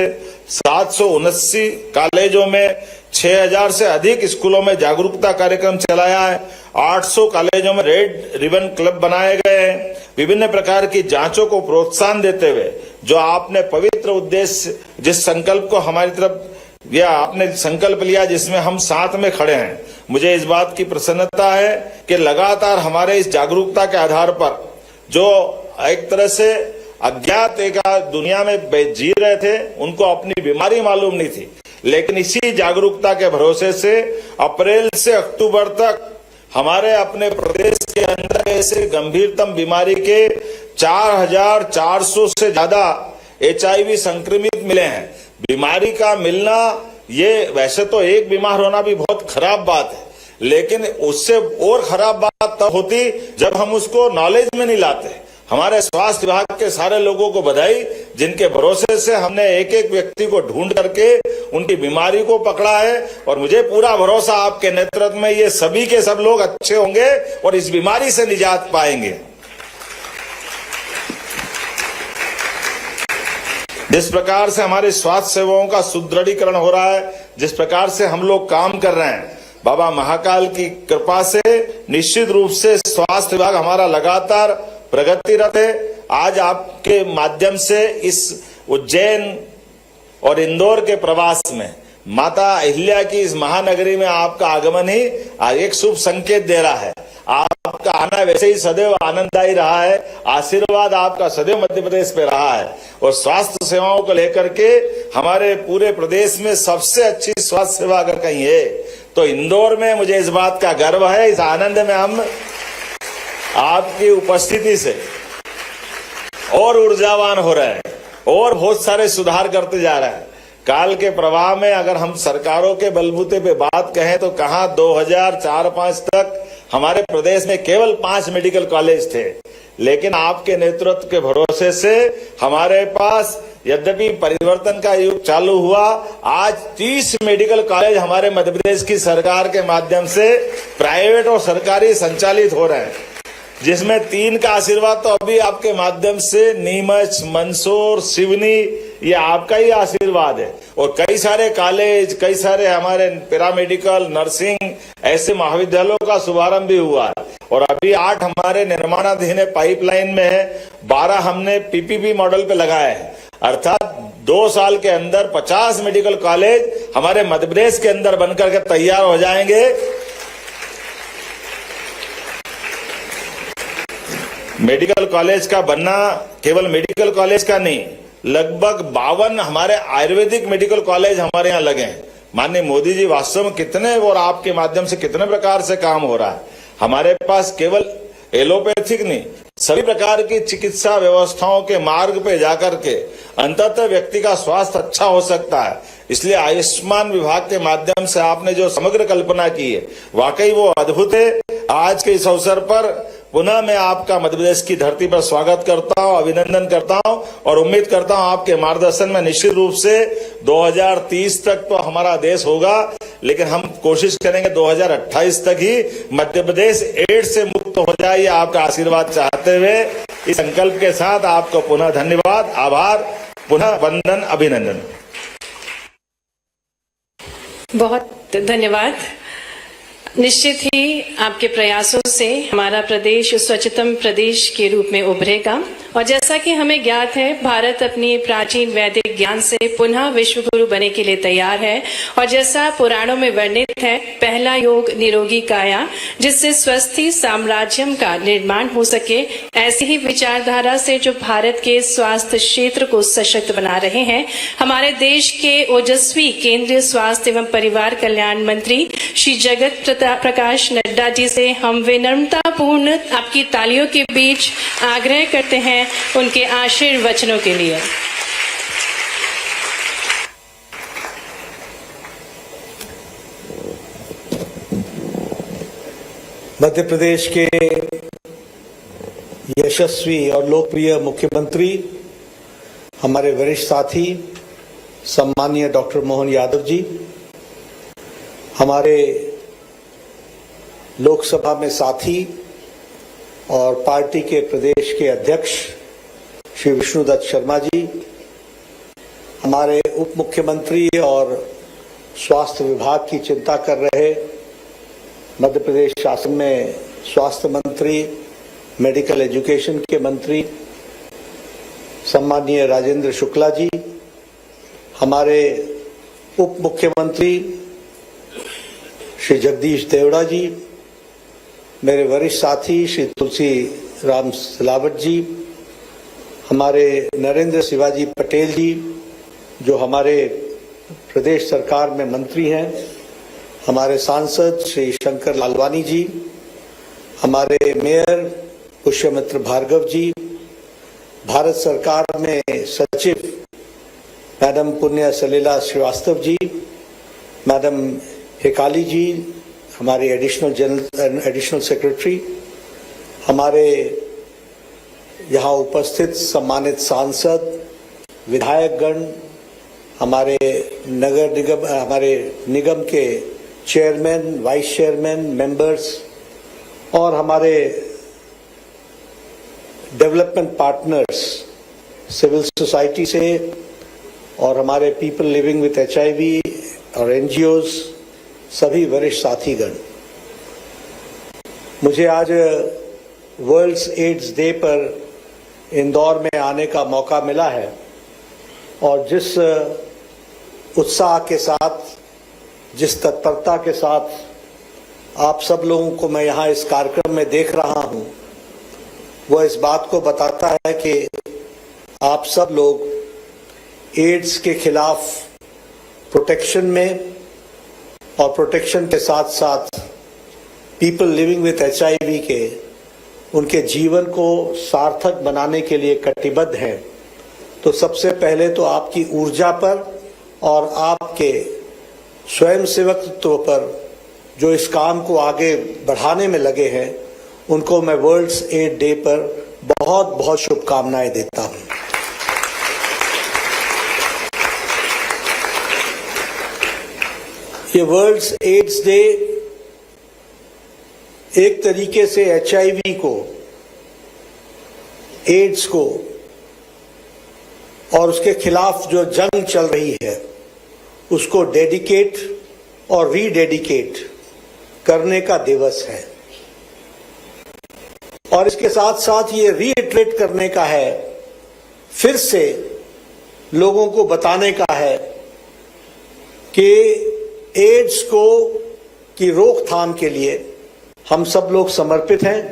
779 कॉलेजों में 6,000 से अधिक स्कूलों में जागरूकता कार्यक्रम चलाया है। 800 कॉलेजों में रेड रिबन क्लब बनाए गए हैं। विभिन्न प्रकार की जांचों को प्रोत्साहन देते हुए जो आपने पवित्र उद्देश्य, जिस संकल्प को हमारी तरफ या आपने संकल्प लिया जिसमें हम साथ में खड़े हैं, मुझे इस बात की प्रसन्नता है कि लगातार हमारे इस जागरूकता के आधार पर जो एक तरह से अज्ञात एक दुनिया में जी रहे थे, उनको अपनी बीमारी मालूम नहीं थी, लेकिन इसी जागरूकता के भरोसे से अप्रैल से अक्टूबर तक हमारे अपने प्रदेश के अंदर ऐसे गंभीरतम बीमारी के 4,400 से ज्यादा HIV संक्रमित मिले हैं। बीमारी का मिलना, ये वैसे तो एक बीमार होना भी बहुत खराब बात है, लेकिन उससे और खराब बात तब होती जब हम उसको नॉलेज में नहीं लाते। हमारे स्वास्थ्य विभाग के सारे लोगों को बधाई, जिनके भरोसे से हमने एक एक व्यक्ति को ढूंढ करके उनकी बीमारी को पकड़ा है। और मुझे पूरा भरोसा आपके नेतृत्व में ये सभी के सब लोग अच्छे होंगे और इस बीमारी से निजात पाएंगे। जिस प्रकार से हमारी स्वास्थ्य सेवाओं का सुदृढ़ीकरण हो रहा है, जिस प्रकार से हम लोग काम कर रहे हैं, बाबा महाकाल की कृपा से निश्चित रूप से स्वास्थ्य विभाग हमारा लगातार प्रगतिरत है। आज आपके माध्यम से इस उज्जैन और इंदौर के प्रवास में माता अहिल्या की इस महानगरी में आपका आगमन ही एक शुभ संकेत दे रहा है। आपका आना वैसे ही सदैव आनंददायी रहा है, आशीर्वाद आपका सदैव मध्य प्रदेश पे रहा है। और स्वास्थ्य सेवाओं को लेकर के हमारे पूरे प्रदेश में सबसे अच्छी स्वास्थ्य सेवा अगर कहीं है तो इंदौर में मुझे इस बात का गर्व है। इस आनंद में हम आपकी उपस्थिति से और ऊर्जावान हो रहे हैं और बहुत सारे सुधार करते जा रहे हैं। काल के प्रवाह में अगर हम सरकारों के बलबूते पे बात कहें तो कहां 2004-05 तक हमारे प्रदेश में केवल 5 मेडिकल कॉलेज थे, लेकिन आपके नेतृत्व के भरोसे से हमारे पास यद्यपि परिवर्तन का युग चालू हुआ, आज 30 मेडिकल कॉलेज हमारे मध्य प्रदेश की सरकार के माध्यम से प्राइवेट और सरकारी संचालित हो रहे हैं, जिसमें 3 का आशीर्वाद तो अभी आपके माध्यम से नीमच, मंदसौर, सिवनी, ये आपका ही आशीर्वाद है। और कई सारे कॉलेज, कई सारे हमारे पैरामेडिकल, नर्सिंग ऐसे महाविद्यालयों का शुभारंभ भी हुआ है। और अभी 8 हमारे निर्माणाधीन है, पाइपलाइन में है, 12 हमने PPP मॉडल पे लगाए हैं। अर्थात 2 साल के अंदर 50 मेडिकल कॉलेज हमारे मध्य प्रदेश के अंदर बनकर के तैयार हो जाएंगे। मेडिकल कॉलेज का बनना केवल मेडिकल कॉलेज का नहीं, लगभग 52 हमारे आयुर्वेदिक मेडिकल कॉलेज हमारे यहाँ लगे हैं। माननीय मोदी जी वास्तव में कितने और आपके माध्यम से कितने प्रकार से काम हो रहा है। हमारे पास केवल एलोपैथिक नहीं, सभी प्रकार की चिकित्सा व्यवस्थाओं के मार्ग पे जाकर के अंततः व्यक्ति का स्वास्थ्य अच्छा हो सकता है। इसलिए आयुष्मान विभाग के माध्यम से आपने जो समग्र कल्पना की है, वाकई वो अद्भुत है। आज के इस अवसर पर पुनः मैं आपका मध्य प्रदेश की धरती पर स्वागत करता हूं, अभिनंदन करता हूं और उम्मीद करता हूं आपके मार्गदर्शन में निश्चित रूप से 2030 तक तो हमारा देश होगा, लेकिन हम कोशिश करेंगे 2028 तक ही मध्य प्रदेश एड्स से मुक्त हो जाए। ये आपका आशीर्वाद चाहते हुए इस संकल्प के साथ आपको पुनः धन्यवाद, आभार, पुनः वंदन, अभिनंदन। बहुत धन्यवाद। निश्चित ही आपके प्रयासों से हमारा प्रदेश स्वच्छतम प्रदेश के रूप में उभरेगा और जैसा कि हमें ज्ञात है, भारत अपनी प्राचीन वैदिक ज्ञान से पुनः विश्व गुरु बनने के लिए तैयार है। और जैसा पुराणों में वर्णित है, पहला योग निरोगी काया, जिससे स्वस्थी साम्राज्यम का निर्माण हो सके, ऐसी ही विचारधारा से जो भारत के स्वास्थ्य क्षेत्र को सशक्त बना रहे हैं, हमारे देश के ओजस्वी केंद्रीय स्वास्थ्य एवं परिवार कल्याण मंत्री श्री जगत प्रकाश नड्डा जी से हम विनम्रतापूर्ण आपकी तालियों के बीच आग्रह करते हैं उनके आशीर्वचनों के लिए। मध्य प्रदेश के यशस्वी और लोकप्रिय मुख्यमंत्री, हमारे वरिष्ठ साथी सम्मानीय डॉक्टर मोहन यादव जी, हमारे लोकसभा में साथी और पार्टी के प्रदेश के अध्यक्ष श्री विष्णुदत्त शर्मा जी, हमारे उप मुख्यमंत्री और स्वास्थ्य विभाग की चिंता कर रहे मध्य प्रदेश शासन में स्वास्थ्य मंत्री, मेडिकल एजुकेशन के मंत्री सम्मानीय राजेंद्र शुक्ला जी, हमारे उप मुख्यमंत्री श्री जगदीश देवड़ा जी, मेरे वरिष्ठ साथी श्री तुलसी राम सिलावट जी, हमारे नरेंद्र शिवाजी पटेल जी जो हमारे प्रदेश सरकार में मंत्री हैं, हमारे सांसद श्री शंकर लालवानी जी, हमारे मेयर पुष्यमित्र भार्गव जी, भारत सरकार में सचिव मैडम पुण्य सलीला श्रीवास्तव जी, मैडम हेकाली जी, हमारे एडिशनल सेक्रेटरी, हमारे यहाँ उपस्थित सम्मानित सांसद, विधायकगण, हमारे नगर निगम, हमारे निगम के चेयरमैन, वाइस चेयरमैन, मेंबर्स और हमारे डेवलपमेंट पार्टनर्स सिविल सोसाइटी से और हमारे पीपल लिविंग विथ HIV और NGOs, सभी वरिष्ठ साथीगण, मुझे आज वर्ल्ड्स एड्स डे पर इंदौर में आने का मौका मिला है और जिस उत्साह के साथ, जिस तत्परता के साथ आप सब लोगों को मैं यहाँ इस कार्यक्रम में देख रहा हूँ, वह इस बात को बताता है कि आप सब लोग एड्स के खिलाफ प्रोटेक्शन में और प्रोटेक्शन के साथ साथ पीपल लिविंग विथ HIV के उनके जीवन को सार्थक बनाने के लिए कटिबद्ध हैं। तो सबसे पहले तो आपकी ऊर्जा पर और आपके स्वयंसेवकत्व पर जो इस काम को आगे बढ़ाने में लगे हैं, उनको मैं वर्ल्ड्स एड डे पर बहुत बहुत शुभकामनाएं देता हूं। ये वर्ल्ड्स एड्स डे एक तरीके से HIV को, एड्स को और उसके खिलाफ जो जंग चल रही है उसको डेडिकेट और रीडेडिकेट करने का दिवस है। और इसके साथ साथ ये रीइटरेट करने का है, फिर से लोगों को बताने का है कि एड्स को की रोकथाम के लिए हम सब लोग समर्पित हैं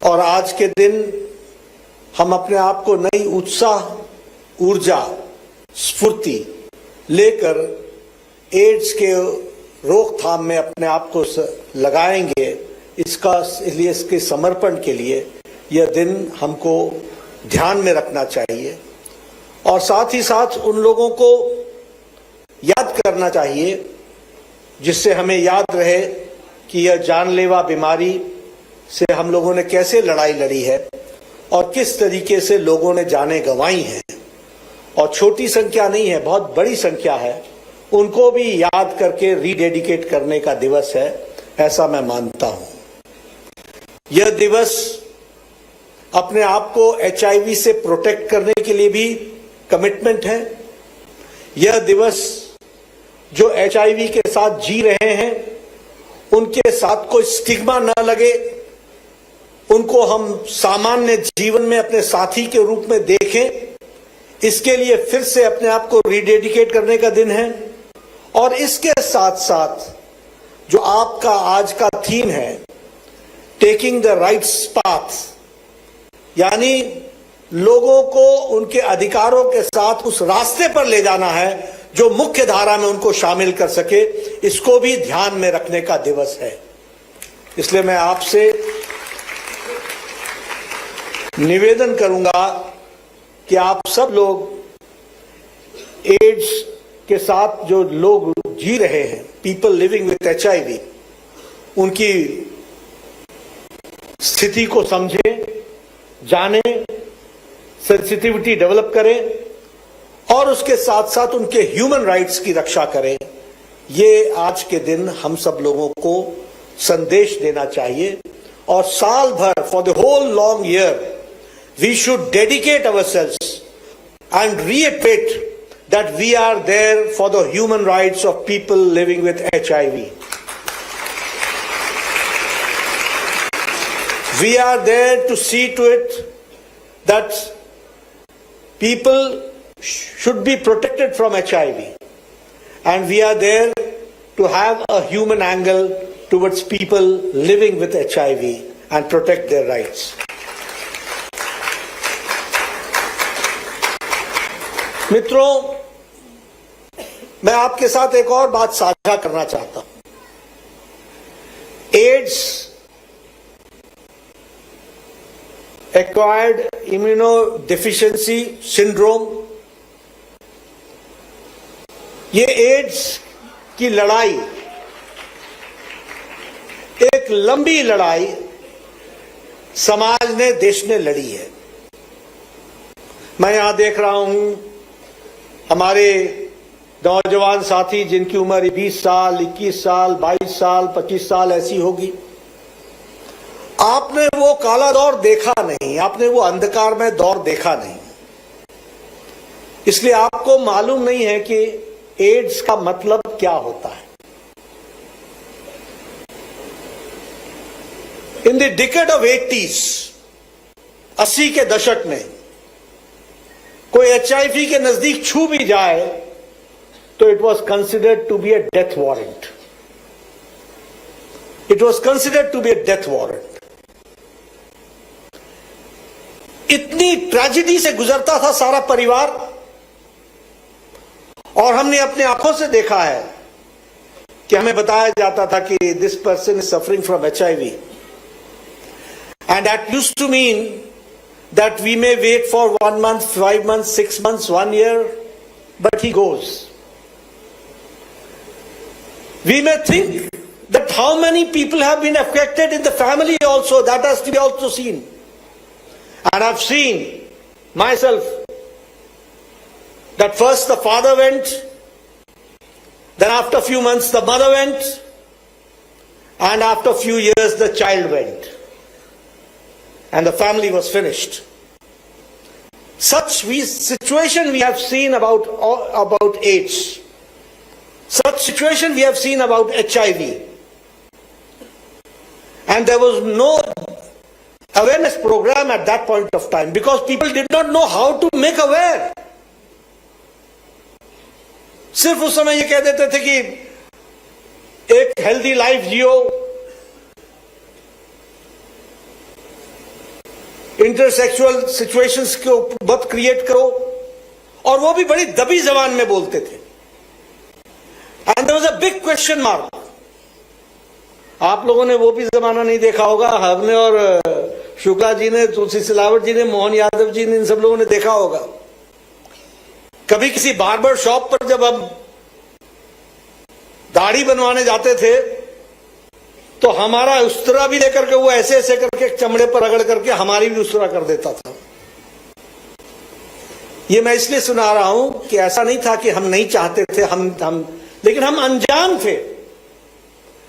और आज के दिन हम अपने आप को नई उत्साह, ऊर्जा, स्फूर्ति लेकर एड्स के रोकथाम में अपने आप को लगाएंगे। इसलिए इसके समर्पण के लिए यह दिन हमको ध्यान में रखना चाहिए और साथ ही साथ उन लोगों को याद करना चाहिए जिससे हमें याद रहे कि यह जानलेवा बीमारी से हम लोगों ने कैसे लड़ाई लड़ी है और किस तरीके से लोगों ने जानें गंवाई हैं। और छोटी संख्या नहीं है, बहुत बड़ी संख्या है, उनको भी याद करके रीडेडिकेट करने का दिवस है, ऐसा मैं मानता हूं। यह दिवस अपने आप को HIV से प्रोटेक्ट करने के लिए भी कमिटमेंट है। यह दिवस जो HIV के साथ जी रहे हैं उनके साथ कोई स्टिग्मा न लगे, उनको हम सामान्य जीवन में अपने साथी के रूप में देखें, इसके लिए फिर से अपने आप को रिडेडिकेट करने का दिन है। और इसके साथ साथ जो आपका आज का थीम है, टेकिंग द राइट्स पाथ, यानी लोगों को उनके अधिकारों के साथ उस रास्ते पर ले जाना है जो मुख्य धारा में उनको शामिल कर सके, इसको भी ध्यान में रखने का दिवस है। इसलिए मैं आपसे निवेदन करूंगा कि आप सब लोग एड्स के साथ जो लोग जी रहे हैं, पीपल लिविंग विथ HIV, उनकी स्थिति को समझें, जानें, सेंसिटिविटी डेवलप करें और उसके साथ साथ उनके ह्यूमन राइट्स की रक्षा करें। ये आज के दिन हम सब लोगों को संदेश देना चाहिए। और साल भर, for the whole long year, we should dedicate ourselves and reiterate that we are there for the human rights of people living with HIV. We are there to see to it that people should be protected from HIV, and we are there to have a human angle towards people living with HIV and protect their rights. मित्रों, मैं आपके साथ एक और बात साझा करना चाहता हूं। एड्स, एक्वायर्ड इम्यूनोडेफिशिएंसी सिंड्रोम, ये एड्स की लड़ाई एक लंबी लड़ाई समाज ने, देश ने लड़ी है। मैं यहां देख रहा हूं हमारे नौजवान साथी जिनकी उम्र 20 साल, 21 साल, 22 साल, 25 साल ऐसी होगी। आपने वो काला दौर देखा नहीं, आपने वो अंधकार में दौर देखा नहीं, इसलिए आपको मालूम नहीं है कि एड्स का मतलब क्या होता है। In the decade of 80s, 80 के दशक में कोई HIV के नजदीक छू भी जाए तो it was considered to be a death warrant. It was considered to be a death warrant. इतनी ट्रेजेडी से गुजरता था सारा परिवार, और हमने अपने आंखों से देखा है कि हमें बताया जाता था कि this person is suffering from HIV, and that used to mean that we may wait for 1 month, 5 months, 6 months, 1 year, but he goes. We may think that how many people have been affected in the family also, that has to be also seen. And I've seen myself that first the father went, then after a few months the mother went, and after a few years the child went. And the family was finished. Such situation we have seen about AIDS. Such situation we have seen about HIV. And there was no awareness program at that point of time because people did not know how to make aware. सिर्फ उस समय ये कह देते थे कि एक healthy life जियो, इंटरसेक्सुअल situations को मत क्रिएट करो, और वो भी बड़ी दबी जबान में बोलते थे। And there was a big question mark. आप लोगों ने वो भी जमाना नहीं देखा होगा, हमने और शुक्ला जी ने, तुलसी सिलावट जी ने, मोहन यादव जी ने, इन सब लोगों ने देखा होगा। कभी किसी बार्बर शॉप पर जब हम दाढ़ी बनवाने जाते थे तो हमारा उस्तरा भी लेकर के वो ऐसे ऐसे करके चमड़े पर रगड़ करके हमारी भी उस्तरा कर देता था। ये मैं इसलिए सुना रहा हूं कि ऐसा नहीं था कि हम नहीं चाहते थे, लेकिन हम अनजान थे।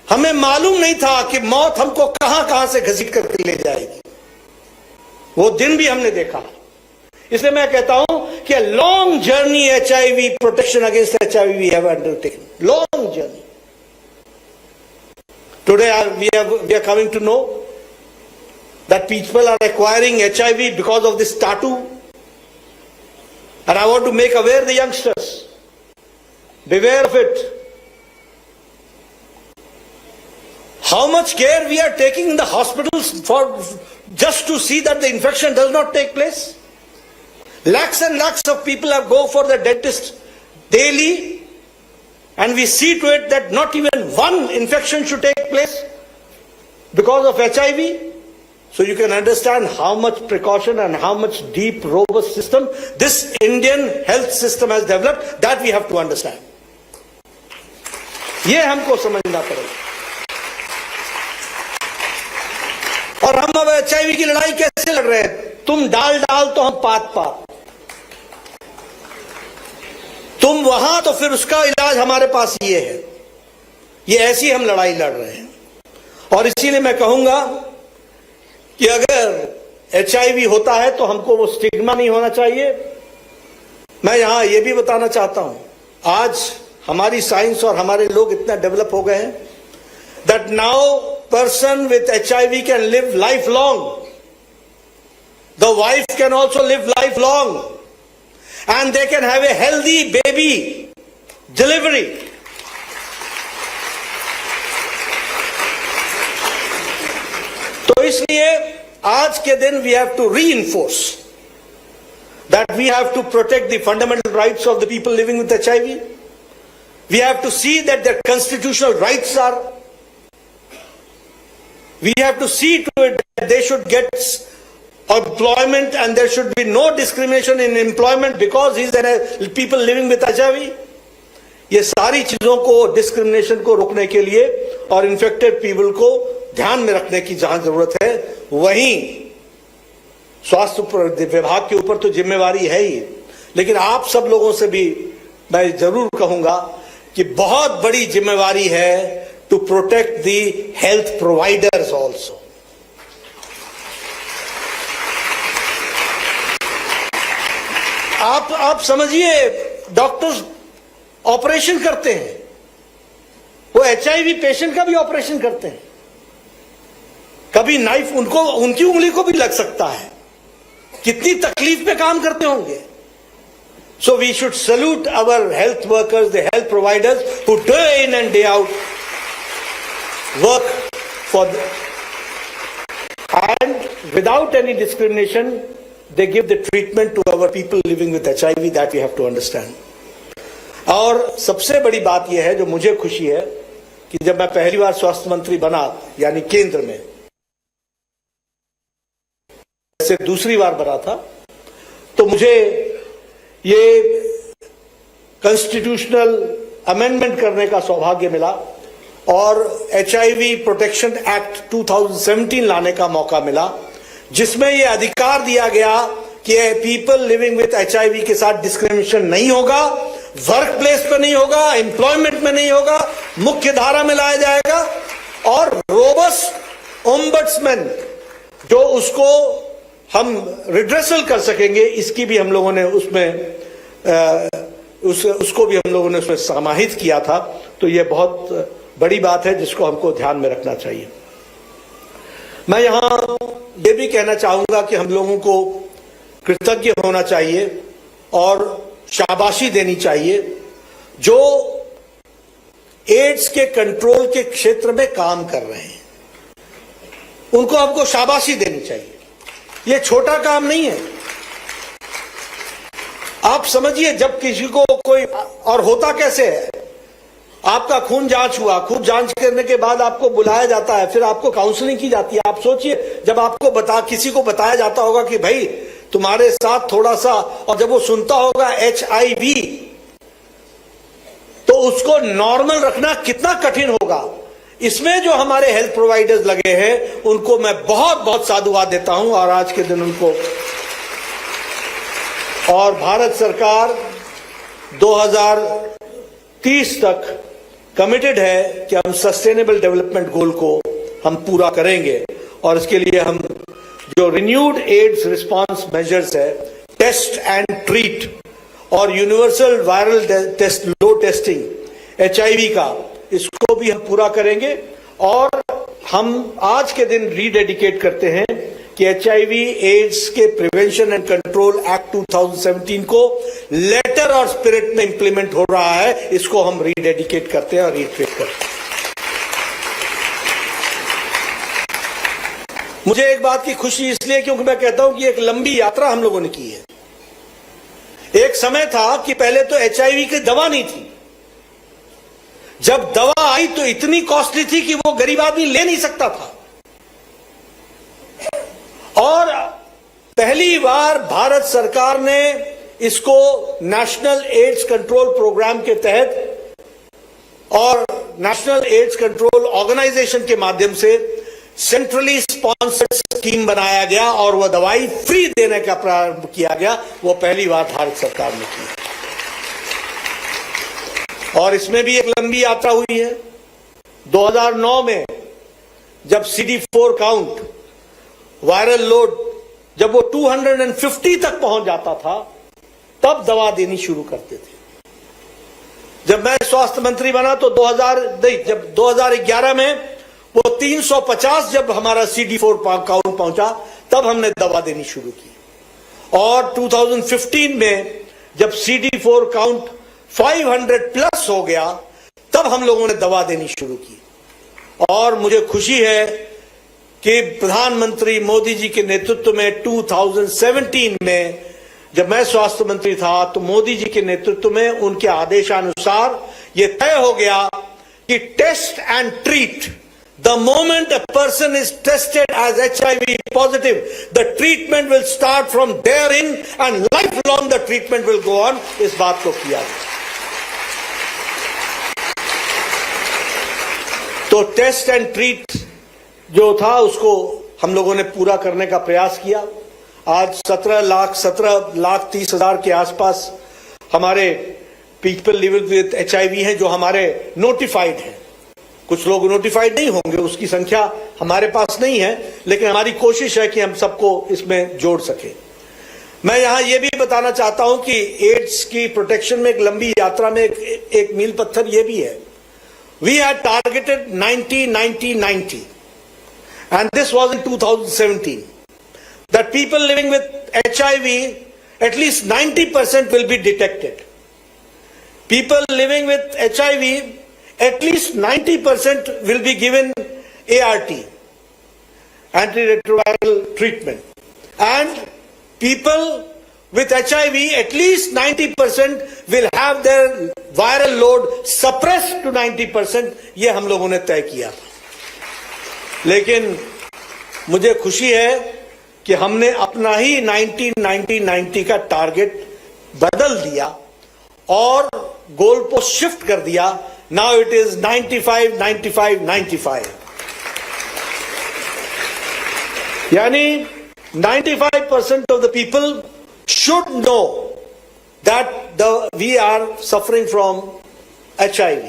हमें मालूम नहीं था कि मौत हमको कहां कहां से घसीट करके ले जाएगी। वो दिन भी हमने देखा। इसलिए मैं कहता हूं कि long journey HIV protection against HIV we have undertaken, long journey. Today we are coming to know that people are acquiring HIV because of this tattoo. And I want to make aware the youngsters. Beware of it. How much care we are taking in the hospitals for just to see that the infection does not take place. Lakhs and lakhs of people go for the dentist daily, and we see to it that not even one infection should take place because of HIV. So you can understand how much precaution and how much deep, robust system this Indian health system has developed, that we have to understand. ये हमको समझना पड़ेगा. और हम अब HIV की लड़ाई कैसे लड़ रहे हैं? तुम डाल तो हम पात. तुम वहां तो फिर उसका इलाज हमारे पास ये है. ये ऐसी हम लड़ाई लड़ रहे हैं. और इसीलिए मैं कहूंगा कि अगर HIV होता है तो हमको वो स्टिग्मा नहीं होना चाहिए. मैं यहां ये भी बताना चाहता हूं, आज हमारी साइंस और हमारे लोग इतना डेवलप हो गए हैं that now person with HIV can live life long. The wife can also live life long, and they can have a healthy baby delivery. तो इसलिए आज के दिन we have to reinforce that we have to protect the fundamental rights of the people living with HIV. We have to see that their constitutional rights are. We have to see to it that they should get employment and there should be no discrimination in employment because these are people living with HIV. ये सारी चीजों को, discrimination को रोकने के लिए और infected people को ध्यान में रखने की जहां जरूरत है, वहीं स्वास्थ्य विभाग के ऊपर तो जिम्मेवारी है ही, लेकिन आप सब लोगों से भी मैं जरूर कहूंगा कि बहुत बड़ी जिम्मेवारी है to protect the health providers also. आप समझिए, डॉक्टर्स ऑपरेशन करते हैं, वो HIV पेशेंट का भी ऑपरेशन करते हैं. कभी नाइफ उनकी उंगली को भी लग सकता है. कितनी तकलीफ में काम करते होंगे. So we should salute our health workers, the health providers who day in and day out work for and without any discrimination they give the treatment to our people living with HIV. that we have to understand. और सबसे बड़ी बात यह है जो मुझे खुशी है कि जब मैं पहली बार स्वास्थ्य मंत्री बना, यानी केंद्र में, से दूसरी बार बना था, तो मुझे ये कॉन्स्टिट्यूशनल अमेंडमेंट करने का सौभाग्य मिला और HIV प्रोटेक्शन एक्ट 2017 लाने का मौका मिला, जिसमें यह अधिकार दिया गया कि पीपल लिविंग विथ HIV के साथ डिस्क्रिमिनेशन नहीं होगा, वर्क प्लेस पे नहीं होगा, एम्प्लॉयमेंट में नहीं होगा, मुख्य धारा में लाया जाएगा और रोबस्ट ओम्बड्समैन जो उसको हम रिड्रेसल कर सकेंगे, इसकी भी हम लोगों ने उसको भी हम लोगों ने उसमें समाहित किया था. तो यह बहुत बड़ी बात है जिसको हमको ध्यान में रखना चाहिए. मैं यहां ये भी कहना चाहूंगा कि हम लोगों को कृतज्ञ होना चाहिए और शाबाशी देनी चाहिए जो एड्स के कंट्रोल के क्षेत्र में काम कर रहे हैं. उनको हमको शाबाशी देनी चाहिए. ये छोटा काम नहीं है. आप समझिए, जब किसी को कोई, और होता कैसे है, आपका खून जांच हुआ, खून जांच करने के बाद आपको बुलाया जाता है, फिर आपको काउंसलिंग की जाती है. आप सोचिए, जब आपको किसी को बताया जाता होगा कि भाई तुम्हारे साथ थोड़ा सा, और जब वो सुनता होगा HIV, तो उसको नॉर्मल रखना कितना कठिन होगा. इसमें जो हमारे हेल्थ प्रोवाइडर्स लगे हैं उनको मैं बहुत बहुत साधुवाद देता हूं और आज के दिन उनको, और भारत सरकार 2030 तक कमिटेड है कि हम सस्टेनेबल डेवलपमेंट गोल को हम पूरा करेंगे. और इसके लिए हम जो रिन्यूड एड्स रिस्पांस मेजर्स है, टेस्ट एंड ट्रीट और यूनिवर्सल वायरल टेस्ट, लो टेस्टिंग HIV का, इसको भी हम पूरा करेंगे. और हम आज के दिन रीडेडिकेट करते हैं कि HIV एड्स के प्रिवेंशन एंड कंट्रोल एक्ट 2017 को लेटर और स्पिरिट में इंप्लीमेंट हो रहा है, इसको हम रीडेडिकेट करते हैं और रीट्रेट करते हैं। मुझे एक बात की खुशी इसलिए क्योंकि मैं कहता हूं कि एक लंबी यात्रा हम लोगों ने की है। एक समय था कि पहले तो HIV की दवा नहीं थी। जब दवा आई तो इतनी कॉस्टली थी कि वो गरीब आदमी ले नहीं सकता था। और पहली बार भारत सरकार ने इसको नेशनल एड्स कंट्रोल प्रोग्राम के तहत और नेशनल एड्स कंट्रोल ऑर्गेनाइजेशन के माध्यम से सेंट्रली स्पॉन्सर्ड स्कीम बनाया गया और वह दवाई फ्री देने का प्रारंभ किया गया। वो पहली बार भारत सरकार ने की और इसमें भी एक लंबी यात्रा हुई है। 2009 में जब CD4 काउंट, वायरल लोड जब वो 250 तक पहुंच जाता था, तब दवा देनी शुरू करते थे। जब मैं स्वास्थ्य मंत्री बना तो 2011 में वो 350 जब हमारा CD4 काउंट पहुंचा, तब हमने दवा देनी शुरू की। और 2015 में जब CD4 काउंट 500 प्लस हो गया, तब हम लोगों ने दवा देनी शुरू की। और मुझे खुशी है कि प्रधानमंत्री मोदी जी के नेतृत्व में 2017 में जब मैं स्वास्थ्य मंत्री था, तो मोदी जी के नेतृत्व में उनके आदेशानुसार यह तय हो गया कि test and treat, the moment a person is tested as HIV positive, the treatment will start from therein and lifelong the treatment will go on। इस बात को किया गया। तो टेस्ट एंड ट्रीट जो था उसको हम लोगों ने पूरा करने का प्रयास किया। आज 17 लाख 30 हजार के आसपास हमारे पीपल लिविंग विद HIV हैं जो हमारे नोटिफाइड हैं। कुछ लोग नोटिफाइड नहीं होंगे, उसकी संख्या हमारे पास नहीं है, लेकिन हमारी कोशिश है कि हम सबको इसमें जोड़ सके। मैं यहां यह भी बताना चाहता हूं कि एड्स की प्रोटेक्शन में एक लंबी यात्रा में एक मील पत्थर यह भी है। We had targeted 90-90-90 and this was in 2017 that people living with HIV at least 90% will be detected. People living with HIV at least 90% will be given ART, antiretroviral treatment, and people with HIV at least 90% will have their viral load suppressed to 90%। ये हम लोगों ने तय किया। लेकिन मुझे खुशी है कि हमने अपना ही 90-90-90 का टारगेट बदल दिया और गोल को शिफ्ट कर दिया। Now it is 95-95-95। यानी 95% of the people should know that we are suffering from HIV.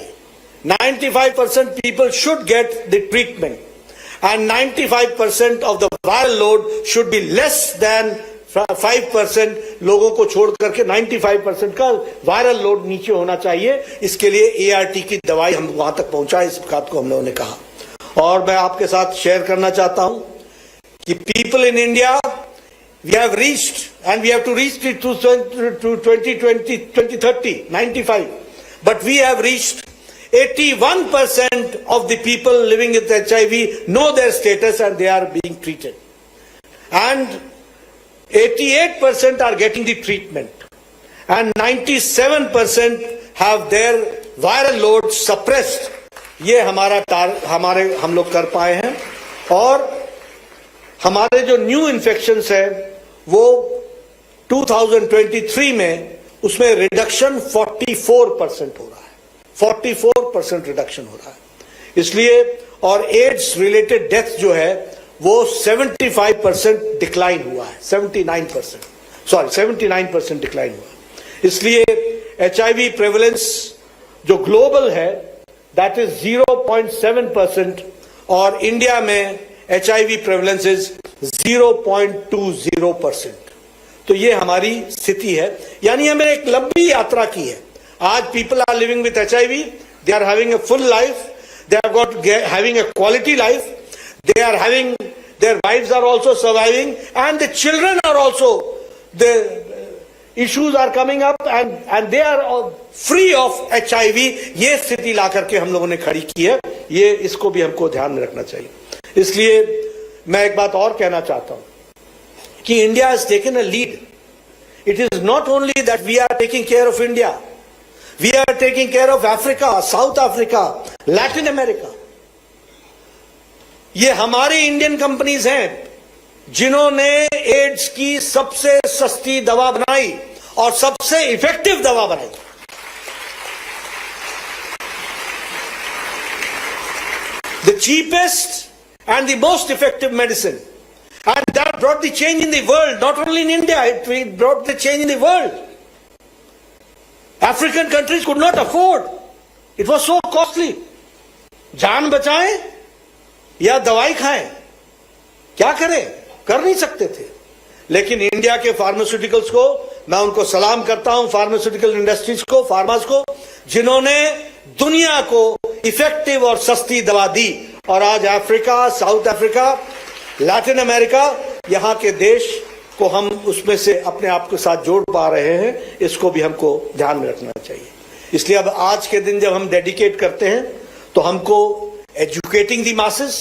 95% people should get the treatment, and 95% of the viral load should be less than 5%। लोगों को छोड़ करके 95% का वायरल लोड नीचे होना चाहिए। इसके लिए ART की दवाई हम वहां तक पहुंचाए, इस बात को हम लोगों ने कहा। और मैं आपके साथ शेयर करना चाहता हूं कि people in India, we have reached and we have to reach it to 2030 95, but we have reached 81% of the people living with HIV know their status and they are being treated, and 88% are getting the treatment, and 97% have their viral load suppressed। ये हम लोग कर पाए हैं। और हमारे जो new infections है वो 2023 में उसमें रिडक्शन 44% हो रहा है। 44% रिडक्शन हो रहा है। इसलिए और एड्स रिलेटेड डेथ जो है वो 75% डिक्लाइन हुआ है। 79% डिक्लाइन हुआ है। इसलिए HIV प्रेवलेंस जो ग्लोबल है दैट इज 0.7% और इंडिया में HIV प्रेवलेंस इज 0.20%। तो ये हमारी स्थिति है। यानी हमें एक लंबी यात्रा की है। आज people are living with HIV, they are having a full life, they are having a quality life, they are having their wives are also surviving, and the children are also, the issues are coming up and they are free of HIV. ये स्थिति ला करके हम लोगों ने खड़ी की है, ये इसको भी हमको ध्यान में रखना चाहिए। इसलिए मैं एक बात और कहना चाहता हूं कि India has taken a lead. It is not only that we are taking care of India, we are taking care of Africa, South Africa, Latin America. ये हमारी इंडियन कंपनीज हैं जिन्होंने एड्स की सबसे सस्ती दवा बनाई और सबसे इफेक्टिव दवा बनाई. The cheapest and the most effective medicine, and that brought the change in the world. Not only in India, it brought the change in the world. African countries could not afford. It was so costly. जान बचाएं या दवाई खाएं, क्या करें? कर नहीं सकते थे. लेकिन इंडिया के फार्मास्यूटिकल्स को मैं उनको सलाम करता हूं, फार्मास्यूटिकल इंडस्ट्रीज को, फार्मास को, जिन्होंने दुनिया को इफेक्टिव और सस्ती दवा दी. और आज Africa, South Africa, Latin America, यहां के देश को हम उसमें से अपने आप के साथ जोड़ पा रहे हैं. इसको भी हमको ध्यान में रखना चाहिए. इसलिए अब आज के दिन जब हम डेडिकेट करते हैं तो हमको एजुकेटिंग दी मासेस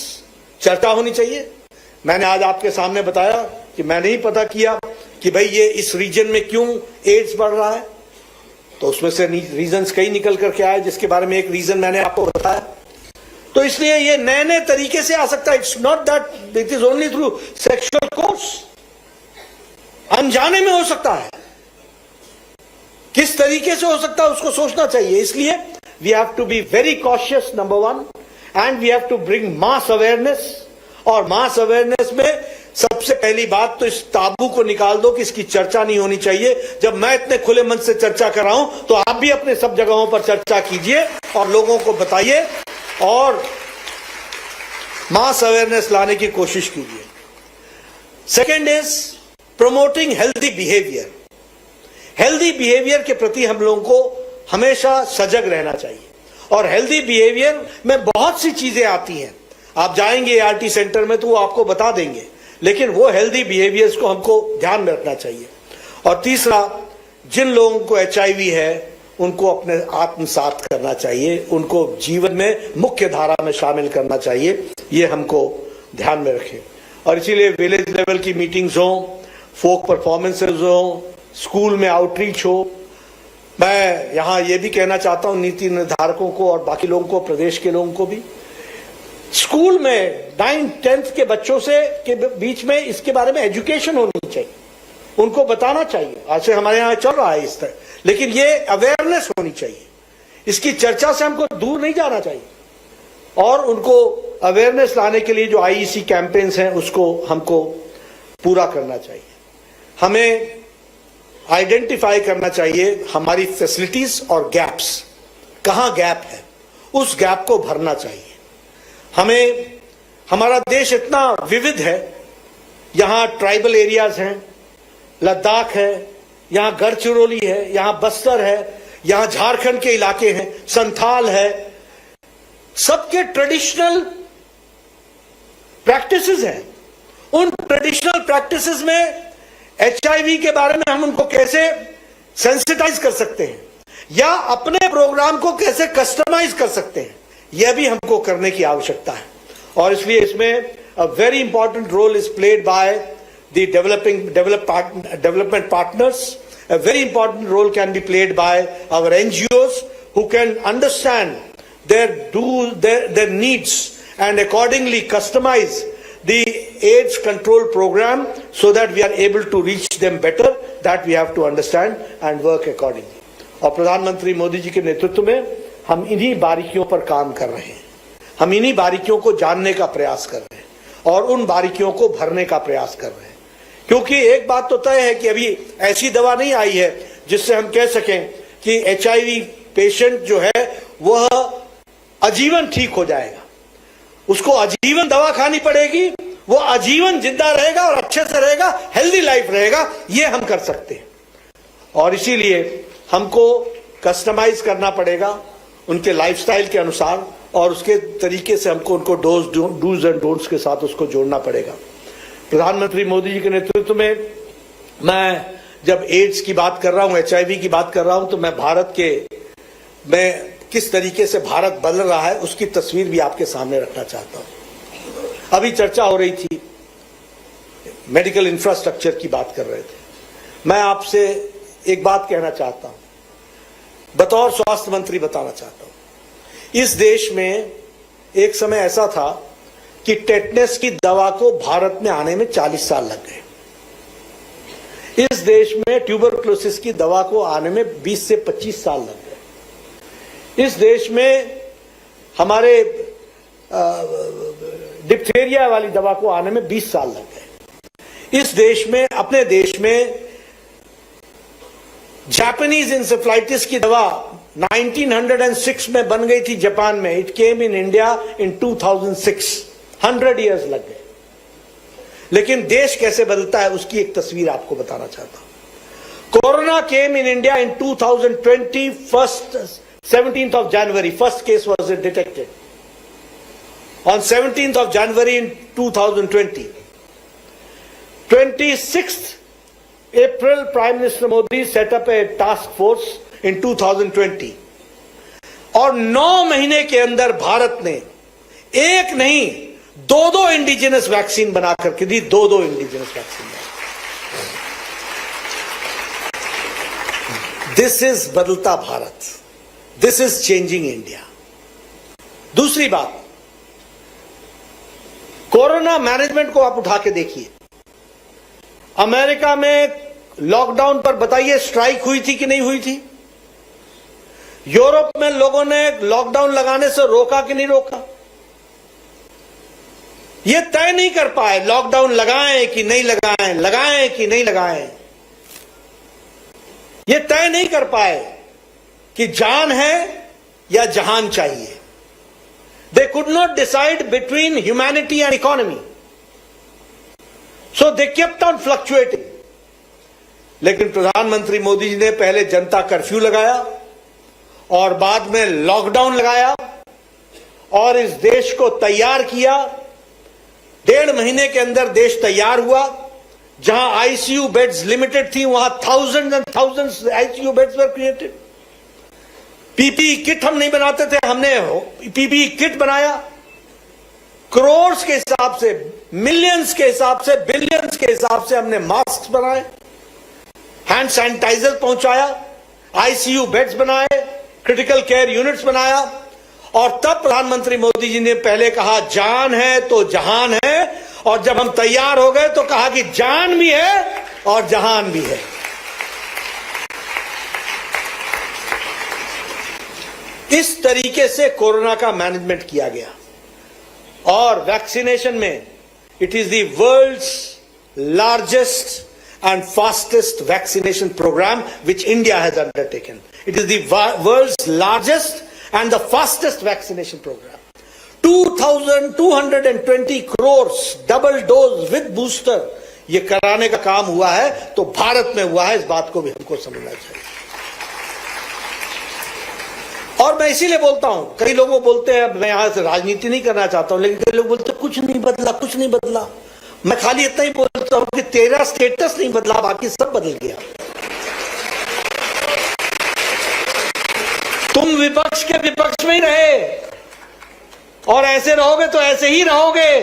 चर्चा होनी चाहिए. मैंने आज आपके सामने बताया कि मैंने ही पता किया कि भाई ये इस रीजन में क्यों एड्स बढ़ रहा है, तो उसमें से रीजंस कई निकल करके आए, जिसके बारे में एक रीजन मैंने आपको बताया. तो इसलिए ये नए नए तरीके से आ सकता है. It's not that it is only through sexual course. अनजाने में हो सकता है, किस तरीके से हो सकता है उसको सोचना चाहिए. इसलिए we have to be very cautious, number one, and we have to bring mass awareness. और मास अवेयरनेस में सबसे पहली बात तो इस ताबू को निकाल दो कि इसकी चर्चा नहीं होनी चाहिए. जब मैं इतने खुले मन से चर्चा कर रहा हूं तो आप भी अपने सब जगहों पर चर्चा कीजिए और लोगों को बताइए और मास अवेयरनेस लाने की कोशिश कीजिए. Second is promoting healthy behaviour. Healthy behaviour के प्रति हम लोगों को हमेशा सजग रहना चाहिए. और हेल्दी बिहेवियर में बहुत सी चीजें आती हैं. आप जाएंगे ART सेंटर में तो वो आपको बता देंगे, लेकिन वो हेल्दी बिहेवियर्स को हमको ध्यान में रखना चाहिए. और तीसरा, जिन लोगों को HIV है उनको अपने आत्मसात करना चाहिए, उनको जीवन में मुख्य धारा में शामिल करना चाहिए. ये हमको ध्यान में रखें. और इसीलिए विलेज लेवल की मीटिंग्स हो, फोक परफॉर्मेंसेज हो, स्कूल में आउटरीच हो. मैं यहां ये भी कहना चाहता हूं नीति निर्धारकों को और बाकी लोगों को, प्रदेश के लोगों को भी, स्कूल में 9th 10th के बच्चों से के बीच में इसके बारे में एजुकेशन होनी चाहिए. उनको बताना चाहिए. आज से हमारे यहां चल रहा है इस तरह, लेकिन ये अवेयरनेस होनी चाहिए. इसकी चर्चा से हमको दूर नहीं जाना चाहिए. और उनको अवेयरनेस लाने के लिए जो IEC कैंपेन्स हैं उसको हमको पूरा करना चाहिए. हमें आइडेंटिफाई करना चाहिए हमारी फैसिलिटीज और गैप्स, कहां गैप है, उस गैप को भरना चाहिए. हमें, हमारा देश इतना विविध है. यहां ट्राइबल एरियाज हैं, लद्दाख है, यहां गढ़चिरौली है, यहां बस्तर है, यहां झारखंड के इलाके हैं, संथाल है. सबके ट्रेडिशनल प्रैक्टिसेस हैं. उन ट्रेडिशनल प्रैक्टिसेस में HIV के बारे में हम उनको कैसे सेंसिटाइज कर सकते हैं या अपने प्रोग्राम को कैसे कस्टमाइज कर सकते हैं, यह भी हमको करने की आवश्यकता है. और इसलिए इसमें a very important role is played by the development partners. A very important role can be played by our NGOs who can understand their needs and accordingly customize the AIDS control program so that we are able to reach them better. That we have to understand and work accordingly. और प्रधानमंत्री मोदी जी के नेतृत्व में हम इन्हीं बारीकियों पर काम कर रहे हैं. हम इन्हीं बारीकियों को जानने का प्रयास कर रहे हैं और उन बारीकियों को भरने का प्रयास कर रहे हैं. क्योंकि एक बात तो तय है कि अभी ऐसी दवा नहीं आई है जिससे हम कह सकें कि HIV पेशेंट जो है वह आजीवन ठीक हो जाएगा. उसको आजीवन दवा खानी पड़ेगी, वो आजीवन जिंदा रहेगा और अच्छे से रहेगा, हेल्दी लाइफ रहेगा. ये हम कर सकते हैं. और इसीलिए हमको कस्टमाइज करना पड़ेगा उनके लाइफस्टाइल के अनुसार और उसके तरीके से हमको उनको डूज एंड डोंट्स के साथ उसको जोड़ना पड़ेगा. प्रधानमंत्री मोदी जी के नेतृत्व में मैं जब एड्स की बात कर रहा हूं, HIV की बात कर रहा हूं, तो मैं भारत के मैं किस तरीके से भारत बदल रहा है उसकी तस्वीर भी आपके सामने रखना चाहता हूं। अभी चर्चा हो रही थी, मेडिकल इंफ्रास्ट्रक्चर की बात कर रहे थे। मैं आपसे एक बात कहना चाहता हूं, बतौर स्वास्थ्य मंत्री बताना चाहता हूं। इस देश में एक समय ऐसा था कि टेटनस की दवा को भारत में आने में 40 साल लग गए। इस देश में ट्यूबरक्लोसिस की दवा को आने में 20 से 25 साल लग गए। इस देश में हमारे डिप्थेरिया वाली दवा को आने में 20 साल लग गए। इस देश में, अपने देश में जापानीज इंसेफ्लाइटिस की दवा 1906 में बन गई थी जापान में। It came in India in 2006। 100 years लग गए। लेकिन देश कैसे बदलता है उसकी एक तस्वीर आपको बताना चाहता हूं। Corona came in India in 2020 17th of January. First case was detected on 17th of January in 2020. 26th April, Prime Minister Modi set up a task force in 2020. और 9 महीने के अंदर भारत ने एक नहीं 2 इंडिजिनस वैक्सीन बना करके दी। 2 इंडिजिनस वैक्सीन। दिस इज बदलता Bharat. This is changing India. दूसरी बात, कोरोना मैनेजमेंट को आप उठा के देखिए। अमेरिका में लॉकडाउन पर बताइए स्ट्राइक हुई थी कि नहीं हुई थी? यूरोप में लोगों ने लॉकडाउन लगाने से रोका कि नहीं रोका? ये तय नहीं कर पाए लॉकडाउन लगाएं कि नहीं लगाएं, लगाएं कि नहीं लगाएं। ये तय नहीं कर पाए कि जान है या जहान चाहिए। They could not decide between humanity and economy. So they kept on fluctuating. लेकिन प्रधानमंत्री मोदी जी ने पहले जनता कर्फ्यू लगाया और बाद में लॉकडाउन लगाया और इस देश को तैयार किया। 1.5 महीने के अंदर देश तैयार हुआ। जहां आईसीयू बेड्स लिमिटेड थी वहां thousands and thousands ICU beds were created. PPE kit हम नहीं बनाते थे, हमने पीपीई किट बनाया। करोड़ के हिसाब से, मिलियंस के हिसाब से, बिलियंस के हिसाब से हमने मास्क बनाए, हैंड सैनिटाइजर पहुंचाया, आईसीयू बेड्स बनाए, क्रिटिकल केयर यूनिट्स बनाया। और तब प्रधानमंत्री मोदी जी ने पहले कहा जान है तो जहान है, और जब हम तैयार हो गए तो कहा कि जान भी है और जहान भी है। इस तरीके से कोरोना का मैनेजमेंट किया गया। और वैक्सीनेशन में it is the world's largest and fastest vaccination program which India has undertaken. It is the world's largest and the fastest vaccination program. 2,220 crores double dose with booster ये कराने का काम हुआ है तो भारत में हुआ है। इस बात को भी हमको समझना चाहिए। और मैं इसीलिए बोलता हूं, कई लोग बोलते हैं, मैं यहां से राजनीति नहीं करना चाहता हूं, लेकिन कई लोग बोलते हैं कुछ नहीं बदला, कुछ नहीं बदला। मैं खाली इतना ही बोलता हूं कि तेरा स्टेटस नहीं बदला, बाकी सब बदल गया। तुम विपक्ष के विपक्ष में ही रहे और ऐसे रहोगे तो ऐसे ही रहोगे।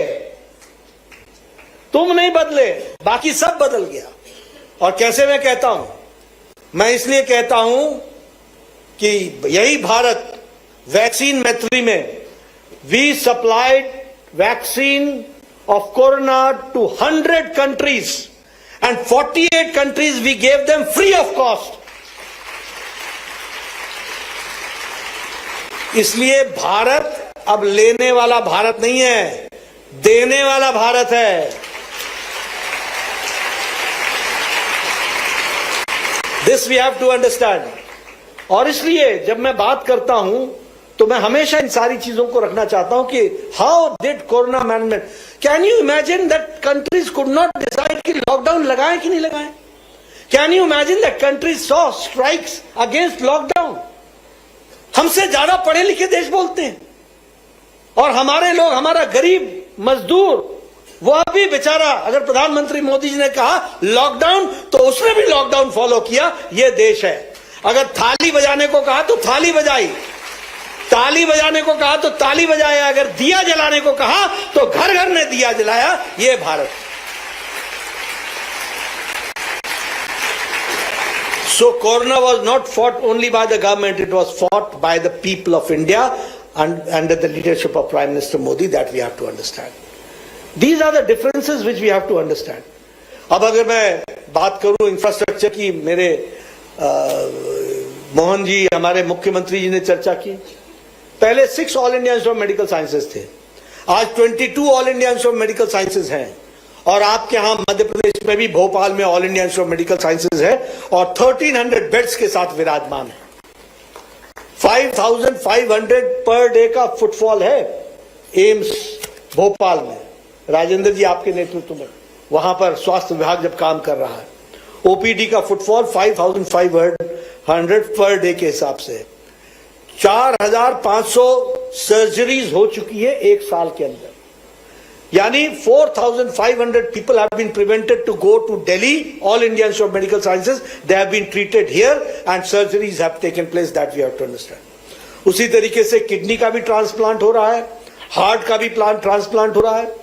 तुम नहीं बदले, बाकी सब बदल गया। और कैसे मैं कहता हूं? मैं इसलिए कहता हूं कि यही भारत वैक्सीन मैत्री में we supplied vaccine of corona to 100 countries and 48 countries we gave them free of cost. इसलिए भारत अब लेने वाला भारत नहीं है, देने वाला भारत है। This we have to understand. और इसलिए जब मैं बात करता हूं तो मैं हमेशा इन सारी चीजों को रखना चाहता हूं कि how did corona management. Can you imagine that countries could not decide कि लॉकडाउन लगाएं कि नहीं लगाएं? Can you imagine that countries saw strikes against lockdown? हमसे ज्यादा पढ़े लिखे देश बोलते हैं और हमारे लोग, हमारा गरीब मजदूर वो अभी बेचारा, अगर प्रधानमंत्री मोदी जी ने कहा लॉकडाउन तो उसने भी लॉकडाउन फॉलो किया। ये देश है। अगर थाली बजाने को कहा तो थाली बजाई, ताली बजाने को कहा तो ताली बजाया, अगर दिया जलाने को कहा तो घर घर ने दिया जलाया। ये Bharat. So Corona was not fought only by the government, it was fought by the people of India and under the leadership of Prime Minister Modi. That we have to understand. These are the differences which we have to understand. अब अगर मैं बात करूं infrastructure की, मेरे मोहन जी हमारे मुख्यमंत्री जी ने चर्चा की। पहले 6 all India institute of medical sciences थे, आज 22 all India institute of medical sciences हैं। और आपके यहां मध्य प्रदेश में भी भोपाल में all India institute of medical sciences है और 1300 बेड्स के साथ विराजमान है। 5500 पर डे का फुटफॉल है एम्स भोपाल में, राजेंद्र जी आपके नेतृत्व में वहां पर स्वास्थ्य विभाग जब काम कर रहा है। ओपीडी का फुटफॉल 5500 पर डे के हिसाब से 4500 सर्जरीज हो चुकी है एक साल के अंदर, यानी 4500 people have been prevented to go to Delhi, All India Institute of Medical Sciences. They have been treated here and surgeries have taken place. That we have to understand. उसी तरीके से किडनी का भी ट्रांसप्लांट हो रहा है, heart का भी ट्रांसप्लांट हो रहा है।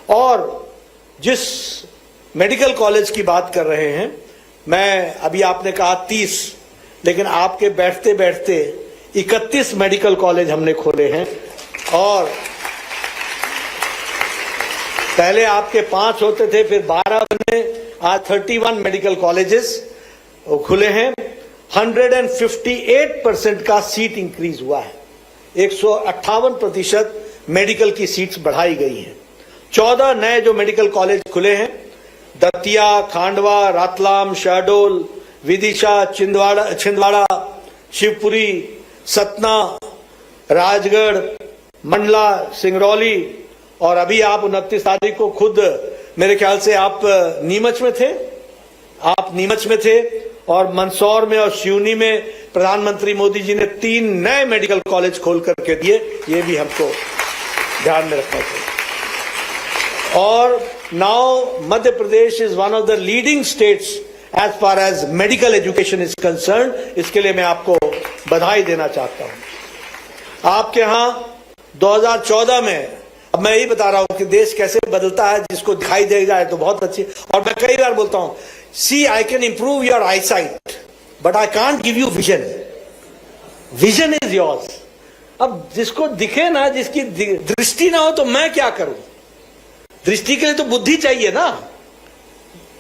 और जिस मेडिकल कॉलेज की बात कर रहे हैं, मैं अभी आपने कहा 30, लेकिन आपके बैठते बैठते 31 मेडिकल कॉलेज हमने खोले हैं। और पहले आपके 5 होते थे, फिर 12 बने, आज 31 मेडिकल कॉलेजेस खुले हैं। 158% का सीट इंक्रीज हुआ है, 158% मेडिकल की सीट्स बढ़ाई गई हैं। 14 नए जो मेडिकल कॉलेज खुले हैं, दतिया, खांडवा, रातलाम, शहडोल, विदिशा, छिंदवाड़ा, शिवपुरी, सतना, राजगढ़, मंडला, सिंगरौली। और अभी आप 29 तारीख को खुद मेरे ख्याल से आप नीमच में थे, और मंदसौर में और सिवनी में प्रधानमंत्री मोदी जी ने 3 नए मेडिकल कॉलेज खोल करके दिए। ये भी हमको ध्यान में रखना चाहिए। और now Madhya Pradesh is one of the leading states as far as medical education is concern. इसके लिए मैं आपको बधाई देना चाहता हूं। आपके यहां 2014 में, अब मैं यही बता रहा हूं कि देश कैसे बदलता है, जिसको दिखाई दे जाए तो बहुत अच्छी। और मैं कई बार बोलता हूं, see I can improve your eye sight but I can't give you vision. Vision is yours. अब जिसको दिखे ना, जिसकी दृष्टि ना हो तो मैं क्या करूं? दृष्टि के लिए तो बुद्धि चाहिए ना।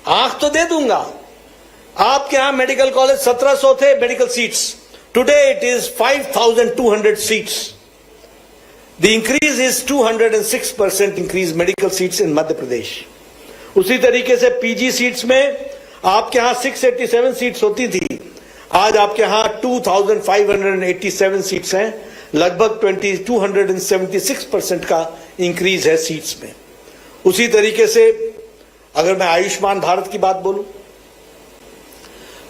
आंख तो दे दूंगा। आपके यहां मेडिकल कॉलेज 1700 थे medical seats, today it is 5200 seats. The increase is 206% increase medical seats in Madhya Pradesh. उसी तरीके से पीजी सीट्स में आपके यहां 687 सीट्स होती थी, आज आपके यहां 2587 सीट्स हैं, लगभग 276% का इंक्रीज है सीट्स में। उसी तरीके से अगर मैं आयुष्मान भारत की बात बोलूं,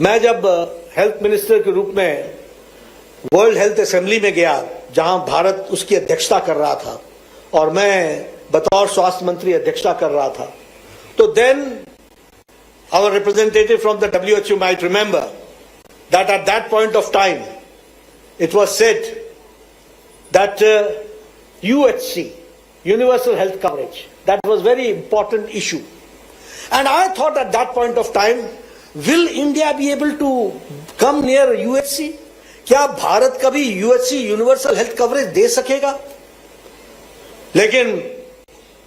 मैं जब हेल्थ मिनिस्टर के रूप में वर्ल्ड हेल्थ असेंबली में गया, जहां भारत उसकी अध्यक्षता कर रहा था और मैं बतौर स्वास्थ्य मंत्री अध्यक्षता कर रहा था, तो then our representative from the WHO might remember that at that point of time it was said that UHC, universal health coverage, that was very important issue. And I thought at that point of time, will India be able to come near UHC? क्या भारत कभी UHC universal health coverage दे सकेगा? लेकिन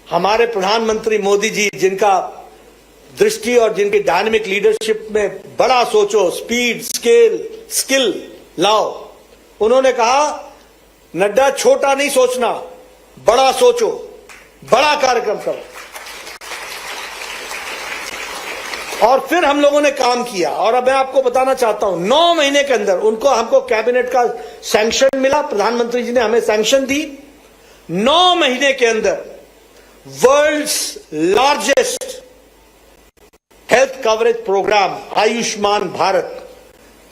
हमारे प्रधानमंत्री मोदी जी, जिनका दृष्टि और जिनकी डायनेमिक लीडरशिप में बड़ा सोचो, स्पीड, स्किल लाओ, उन्होंने कहा नड्डा छोटा नहीं सोचना, बड़ा सोचो, बड़ा कार्यक्रम करो। और फिर हम लोगों ने काम किया। और अब मैं आपको बताना चाहता हूं, 9 महीने के अंदर हमको कैबिनेट का सैंक्शन मिला, प्रधानमंत्री जी ने हमें सैंक्शन दी। 9 महीने के अंदर world's largest health coverage programme Ayushman Bharat,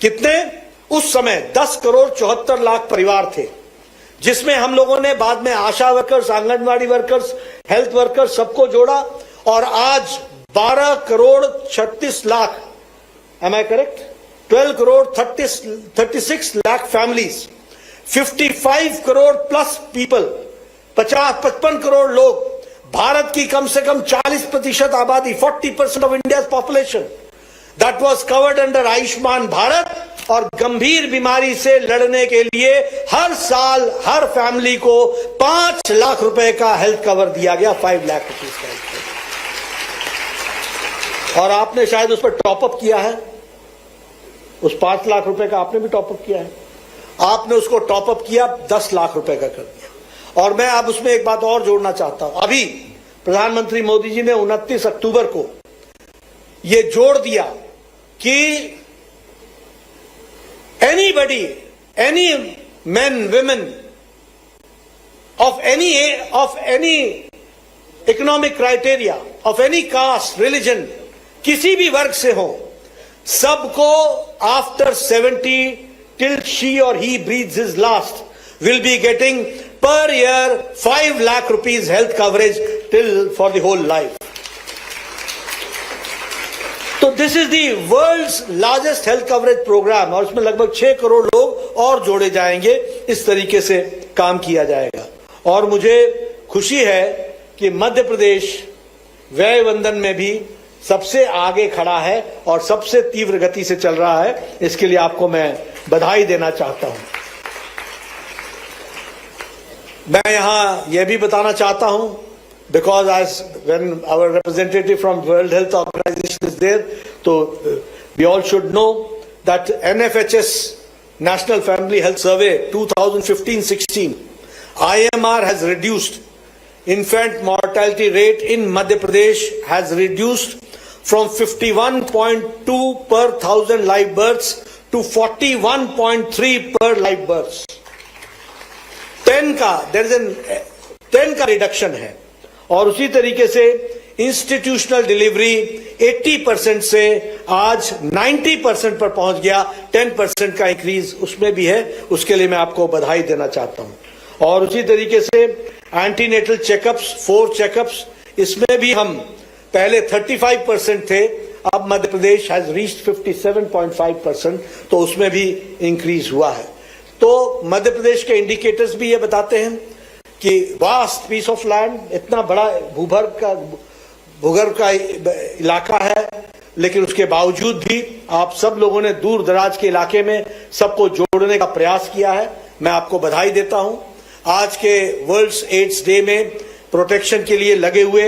कितने उस समय 10 करोड़ 74 लाख परिवार थे, जिसमें हम लोगों ने बाद में Asha workers, anganwadi workers, health workers सबको जोड़ा। और आज 12 crore 36 lakh, am I correct, 12 crore 36 lakh families, 55 crore plus people, 55 crore लोग, भारत की कम से कम 40% आबादी, 40% of India population, that was covered under Ayushman Bharat. और गंभीर बीमारी से लड़ने के लिए हर साल हर फैमिली को 5 लाख रुपए का हेल्थ कवर दिया गया, 5 लाख रुपीज का हेल्थ कवर। और आपने शायद उस पर टॉपअप किया है, उस 5 लाख रुपए का आपने भी टॉपअप किया है, आपने उसको टॉपअप किया 10 लाख रुपए का कर दिया। और मैं अब उसमें एक बात और जोड़ना चाहता हूं, अभी प्रधानमंत्री मोदी जी ने 29 अक्टूबर को यह जोड़ दिया कि anybody, any men, women of any economic criteria, of any caste, religion, किसी भी वर्ग से हो, सबको after 70 till she or he breathes his last will be getting per year 5 lakh rupees health coverage till for the whole life. तो this is the world's largest health coverage programme और इसमें लगभग 6 करोड़ लोग और जोड़े जाएंगे। इस तरीके से काम किया जाएगा और मुझे खुशी है कि मध्य प्रदेश व्यय वंदन में भी सबसे आगे खड़ा है और सबसे तीव्र गति से चल रहा है। इसके लिए आपको मैं बधाई देना चाहता हूं। मैं यहां यह भी बताना चाहता हूं, because when our representative from World Health Organization is there, so we all should know that NFHS National Family Health Survey 2015-16 IMR has reduced infant mortality rate in Madhya Pradesh has reduced from 51.2 per 1000 live births to 41.3 per live births. 10 का reduction है। और उसी तरीके से institutional delivery 80% से आज 90% पर पहुंच गया, 10% का इंक्रीज उसमें भी है। उसके लिए मैं आपको बधाई देना चाहता हूं। और उसी तरीके से एंटीनेटल चेकअप्स, 4 चेकअप्स, इसमें भी हम पहले 35% थे, अब मध्य प्रदेश हैज रीच्ड 57.5%, तो उसमें भी इंक्रीज हुआ है। तो मध्य प्रदेश के इंडिकेटर्स भी ये बताते हैं कि वास्ट पीस ऑफ लैंड, इतना बड़ा भूगर्भ का इलाका है, लेकिन उसके बावजूद भी आप सब लोगों ने दूर दराज के इलाके में सबको जोड़ने का प्रयास किया है। मैं आपको बधाई देता हूं। आज के वर्ल्ड एड्स डे में प्रोटेक्शन के लिए लगे हुए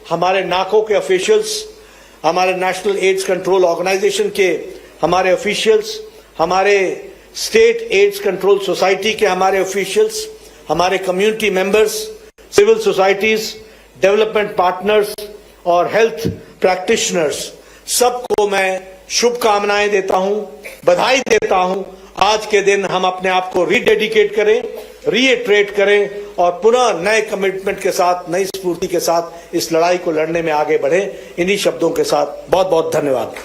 हमारे नाको के ऑफिशियल्स, हमारे नेशनल एड्स कंट्रोल ऑर्गेनाइजेशन के हमारे ऑफिशियल्स, हमारे स्टेट एड्स कंट्रोल सोसाइटी के हमारे ऑफिशियल्स, हमारे community members, civil societies, development partners और हेल्थ प्रैक्टिशनर्स, सबको मैं शुभकामनाएं देता हूं, बधाई देता हूं। आज के दिन हम अपने आप को रीडेडिकेट करें, रीइटरेट करें और पुनः नए कमिटमेंट के साथ, नई स्फूर्ति के साथ इस लड़ाई को लड़ने में आगे बढ़ें। इन्हीं शब्दों के साथ बहुत बहुत धन्यवाद।